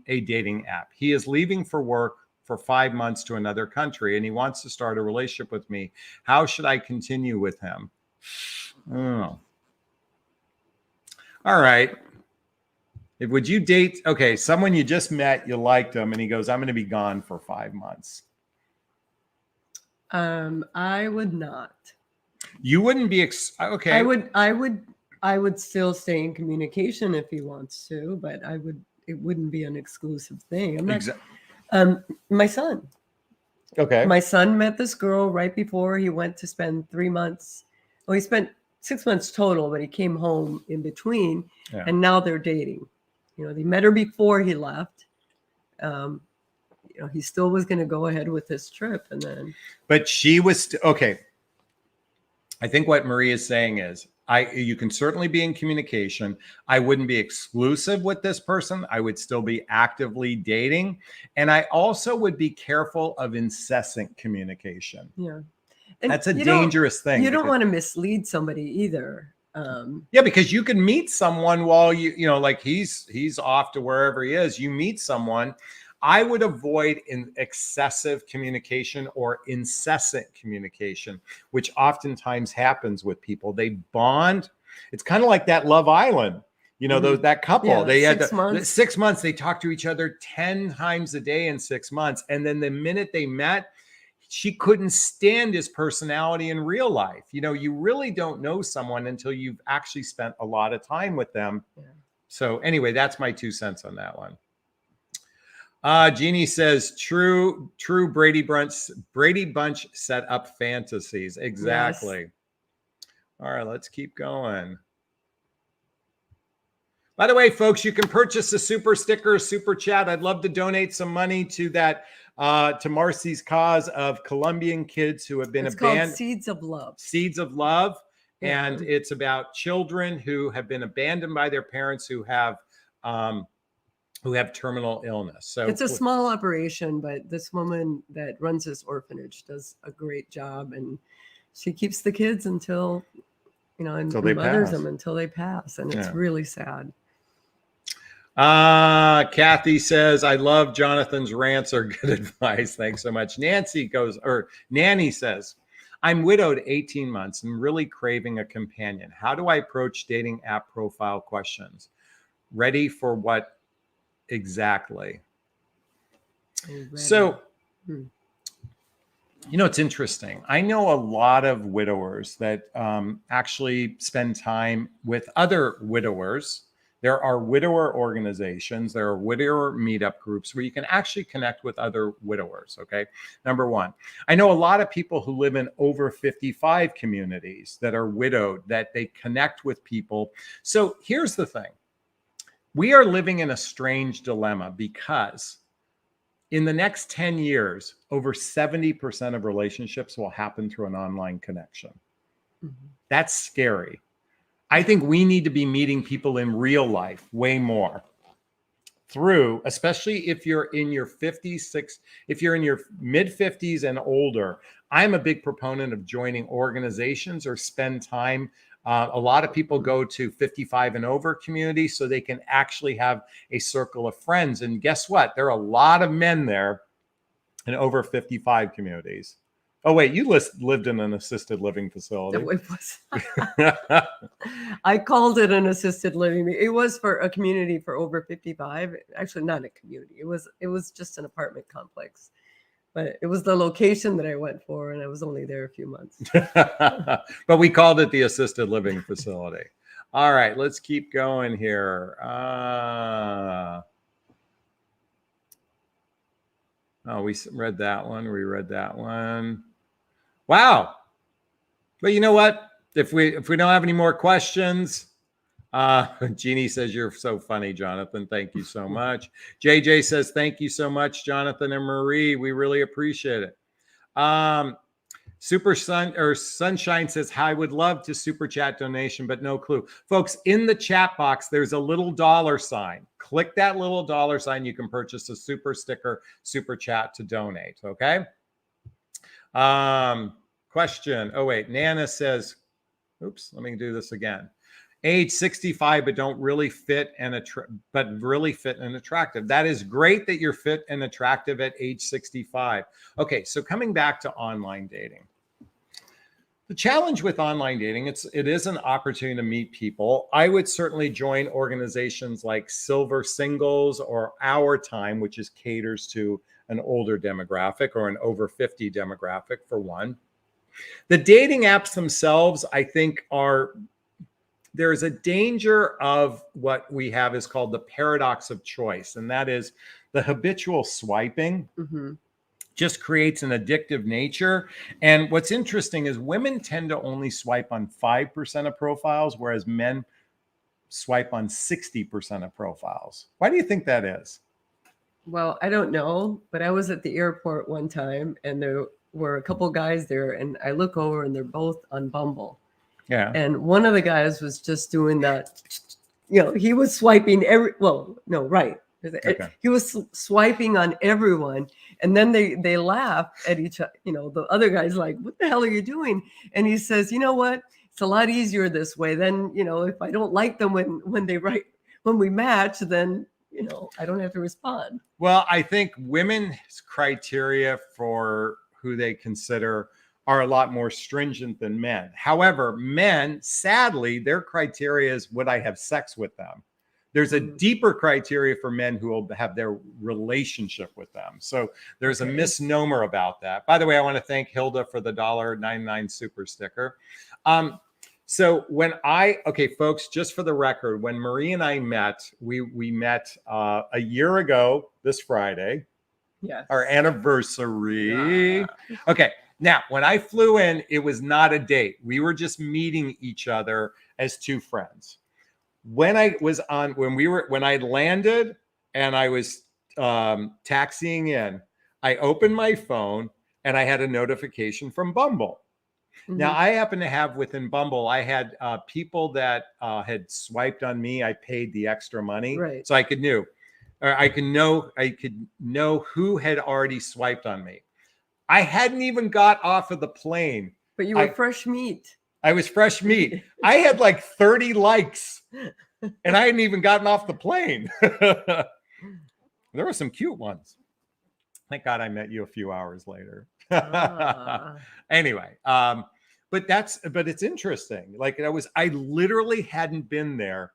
Speaker 1: a dating app. He is leaving for work for 5 months to another country, and he wants to start a relationship with me. How should I continue with him? Oh. All right. Would you date, okay, someone you just met, you liked him, and he goes, I'm going to be gone for 5 months.
Speaker 2: I would not.
Speaker 1: You wouldn't be, okay.
Speaker 2: I would still stay in communication if he wants to, but it wouldn't be an exclusive thing. I'm not, my son.
Speaker 1: Okay.
Speaker 2: My son met this girl right before he went to spend 3 months. Well, he spent 6 months total, but he came home in between, and now they're dating. You know, they met her before he left. You know, he still was going to go ahead with this trip, and then.
Speaker 1: But she was okay. I think what Marie is saying is, you can certainly be in communication. I wouldn't be exclusive with this person. I would still be actively dating. And I also would be careful of incessant communication.
Speaker 2: Yeah. And
Speaker 1: that's a dangerous thing.
Speaker 2: You don't want to mislead somebody either.
Speaker 1: Yeah, because you can meet someone while you know, like he's off to wherever he is. You meet someone. I would avoid excessive communication or incessant communication, which oftentimes happens with people. They bond. It's kind of like that Love Island, you know, that couple. They had 6 months. They talked to each other 10 times a day in 6 months. And then the minute they met, she couldn't stand his personality in real life. You know, you really don't know someone until you've actually spent a lot of time with them. Yeah. So anyway, that's my 2 cents on that one. Genie says, true Brady Bunch set up fantasies. Exactly. Yes. All right, let's keep going. By the way, folks, you can purchase a super sticker, super chat. I'd love to donate some money to that, to Marcy's cause of Colombian kids who have been abandoned.
Speaker 2: It's called Seeds of Love.
Speaker 1: Seeds of Love. Yeah. And it's about children who have been abandoned by their parents who have terminal illness. So
Speaker 2: it's a small operation, but this woman that runs this orphanage does a great job, and she keeps the kids until, you know, and mothers them until they pass. And it's really sad.
Speaker 1: Kathy says, I love Jonathan's rants are good advice. Thanks so much. Nanny says, I'm widowed 18 months and really craving a companion. How do I approach dating app profile questions? Ready for what exactly? So, you know, it's interesting. I know a lot of widowers that actually spend time with other widowers. There are widower organizations. There are widower meetup groups where you can actually connect with other widowers, okay? Number one, I know a lot of people who live in over 55 communities that are widowed, that they connect with people. So here's the thing. We are living in a strange dilemma because in the next 10 years, over 70% of relationships will happen through an online connection. Mm-hmm. That's scary. I think we need to be meeting people in real life way more especially if you're in your 50s, if you're in your mid 50s and older. I'm a big proponent of joining organizations or spend time. A lot of people go to 55 and over communities so they can actually have a circle of friends. And guess what? There are a lot of men there in over 55 communities. Oh, wait, you lived in an assisted living facility.
Speaker 2: It was. I called it an assisted living. It was for a community for over 55. Actually, not a community. It was just an apartment complex. But it was the location that I went for, and I was only there a few months.
Speaker 1: But we called it the assisted living facility. All right, let's keep going here. We read that one. We read that one. Wow. But you know what? If we don't have any more questions, Jeannie says, you're so funny, Jonathan. Thank you so much. JJ says, thank you so much, Jonathan and Marie. We really appreciate it. Super Sun or Sunshine says, "Hi, would love to super chat donation, but no clue." Folks, in the chat box, there's a little $sign. Click that little $sign. You can purchase a super sticker, super chat to donate. Okay. Question. Oh, wait. Nana says, oops, let me do this again. Age 65, but don't really fit and really fit and attractive. That is great that you're fit and attractive at age 65. Okay, so coming back to online dating. The challenge with online dating, it is an opportunity to meet people. I would certainly join organizations like Silver Singles or Our Time, which is caters to an older demographic or an over 50 demographic for one. The dating apps themselves, I think, there's a danger of what we have is called the paradox of choice. And that is the habitual swiping. Just creates an addictive nature. And what's interesting is women tend to only swipe on 5% of profiles, whereas men swipe on 60% of profiles. Why do you think that is?
Speaker 2: Well, I don't know, but I was at the airport one time and there were a couple guys there and I look over and they're both on Bumble.
Speaker 1: Yeah.
Speaker 2: And one of the guys was just doing that, he was swiping he was swiping on everyone. And then they laugh at each other. The other guy's like, "What the hell are you doing?" And he says, "You know what? It's a lot easier this way. Then, if I don't like them when we match, then, I don't have to respond."
Speaker 1: Well, I think women's criteria for who they consider are a lot more stringent than men. However, men, sadly, their criteria is, would I have sex with them? There's a deeper criteria for men who will have their relationship with them. So there's a misnomer about that. By the way, I want to thank Hilda for the $1.99 super sticker. So folks, just for the record, when Marie and I met, we met a year ago this Friday.
Speaker 2: Yes.
Speaker 1: Our anniversary. Yeah. Okay. Now, when I flew in, it was not a date. We were just meeting each other as two friends. When I landed and I was taxiing in, I opened my phone and I had a notification from Bumble. Now, I happen to have within Bumble, I had people that had swiped on me. I paid the extra money,
Speaker 2: right,
Speaker 1: so I could know who had already swiped on me. I hadn't even got off of the plane.
Speaker 2: But you were fresh meat.
Speaker 1: I was fresh meat. I had like 30 likes and I hadn't even gotten off the plane. There were some cute ones. Thank God I met you a few hours later. Anyway, but it's interesting. Like I literally hadn't been there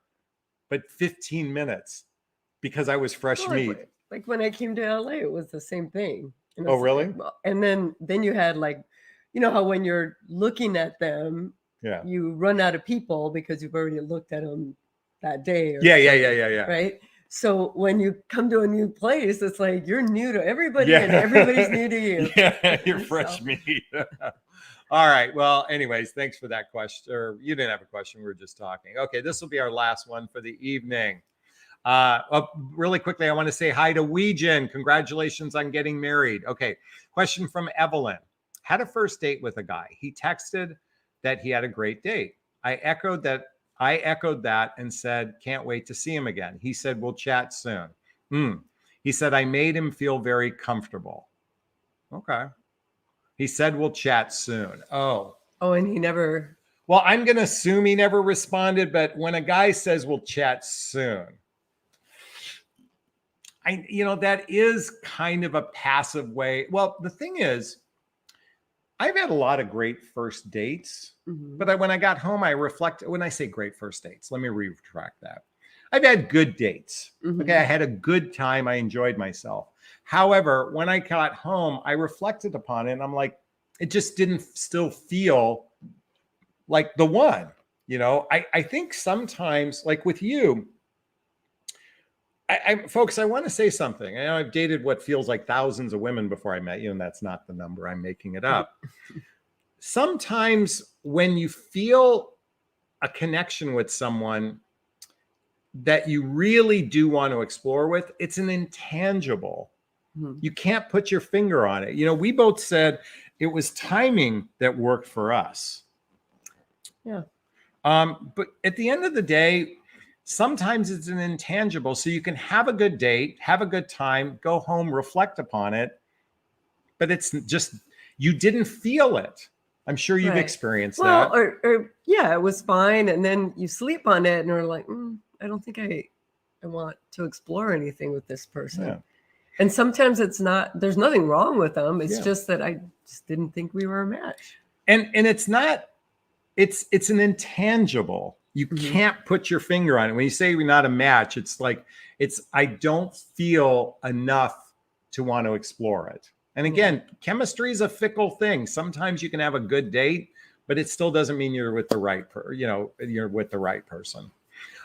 Speaker 1: but 15 minutes because I was fresh meat.
Speaker 2: Like when I came to LA, it was the same thing.
Speaker 1: Oh, really?
Speaker 2: And then you had how when you're looking at them, you run out of people because you've already looked at them that day.
Speaker 1: Yeah.
Speaker 2: Right. So when you come to a new place, it's like you're new to everybody and everybody's new to you.
Speaker 1: Yeah, you're fresh meat. All right. Well, anyways, thanks for that question. Or you didn't have a question. We were just talking. Okay, this will be our last one for the evening. Really quickly, I want to say hi to Weejin. Congratulations on getting married. Okay. Question from Evelyn. Had a first date with a guy. He texted that he had a great date. I echoed that and said, can't wait to see him again. He said, we'll chat soon. He said, I made him feel very comfortable. Okay. He said, we'll chat soon. Oh,
Speaker 2: and he never.
Speaker 1: Well, I'm going to assume he never responded, but when a guy says we'll chat soon, that is kind of a passive way. Well, the thing is, I've had a lot of great first dates, but when I got home, I reflect. When I say great first dates, let me retract that. I've had good dates. Okay, I had a good time. I enjoyed myself. However, when I got home, I reflected upon it, and I'm like, it just didn't still feel like the one. I think sometimes, like with you, folks, I want to say something. I know I've dated what feels like thousands of women before I met you, and that's not the number. I'm making it up. Sometimes when you feel a connection with someone that you really do want to explore with, it's an intangible. You can't put your finger on it. We both said it was timing that worked for us.
Speaker 2: Yeah.
Speaker 1: But at the end of the day, sometimes it's an intangible. So you can have a good date, have a good time, go home, reflect upon it. But it's just, you didn't feel it. I'm sure you've
Speaker 2: Right.
Speaker 1: experienced
Speaker 2: Well,
Speaker 1: that.
Speaker 2: or yeah, it was fine. And then you sleep on it and are like, I don't think I want to explore anything with this person.
Speaker 1: Yeah.
Speaker 2: And sometimes it's not, there's nothing wrong with them. It's
Speaker 1: Yeah.
Speaker 2: just that I just didn't think we were a match.
Speaker 1: And it's not, it's an intangible. You can't put your finger on it. When you say we're not a match, it's like, I don't feel enough to want to explore it. And again, chemistry is a fickle thing. Sometimes you can have a good date, but it still doesn't mean you're with the right, you're with the right person.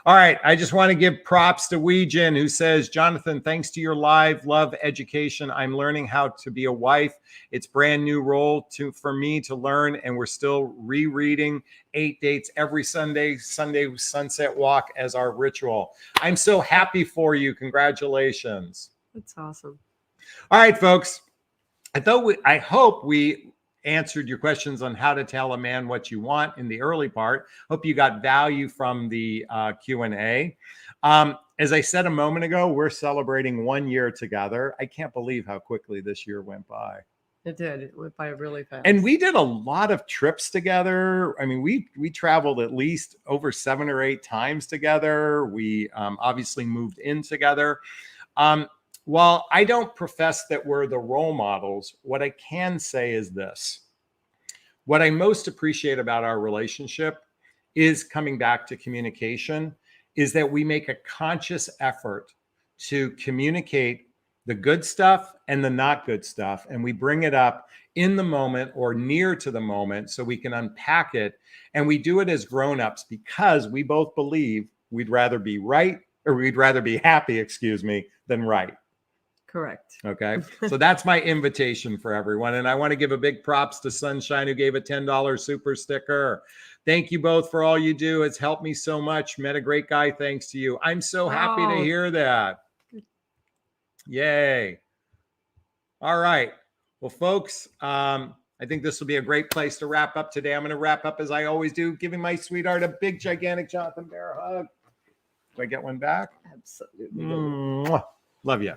Speaker 1: All right. I just want to give props to Weejin, who says, Jonathan, thanks to your live love education, I'm learning how to be a wife. It's brand new role for me to learn. And we're still rereading 8 Dates every Sunday sunset walk as our ritual. I'm so happy for you. Congratulations.
Speaker 2: That's awesome.
Speaker 1: All right, folks. I hope we answered your questions on how to tell a man what you want in the early part. Hope you got value from the Q&A. As I said a moment ago, we're celebrating 1 year together. I can't believe how quickly this year went by.
Speaker 2: It did. It went by really fast.
Speaker 1: And we did a lot of trips together. I mean, we traveled at least over 7 or 8 times together. We obviously moved in together. While I don't profess that we're the role models, what I can say is this. What I most appreciate about our relationship is, coming back to communication, is that we make a conscious effort to communicate the good stuff and the not good stuff. And we bring it up in the moment or near to the moment so we can unpack it. And we do it as grown-ups because we both believe we'd rather be right, or we'd rather be happy, than right.
Speaker 2: Correct.
Speaker 1: Okay. So that's my invitation for everyone. And I want to give a big props to Sunshine, who gave a $10 super sticker. Thank you both for all you do. It's helped me so much. Met a great guy thanks to you. I'm so happy to hear that. Yay. All right. Well, folks, I think this will be a great place to wrap up today. I'm going to wrap up as I always do, giving my sweetheart a big, gigantic Jonathan Bear hug. Do I get one back?
Speaker 2: Absolutely.
Speaker 1: Mwah. Love you.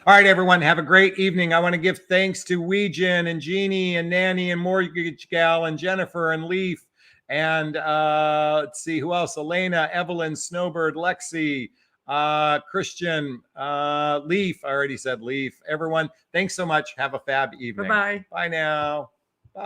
Speaker 1: All right, everyone. Have a great evening. I want to give thanks to Weejin and Genie and Nanny and Mortgage Gal and Jennifer and Leaf. And let's see who else. Elena, Evelyn, Snowbird, Lexi, Christian, Leaf. I already said Leaf. Everyone, thanks so much. Have a fab evening.
Speaker 2: Bye-bye.
Speaker 1: Bye now. Bye.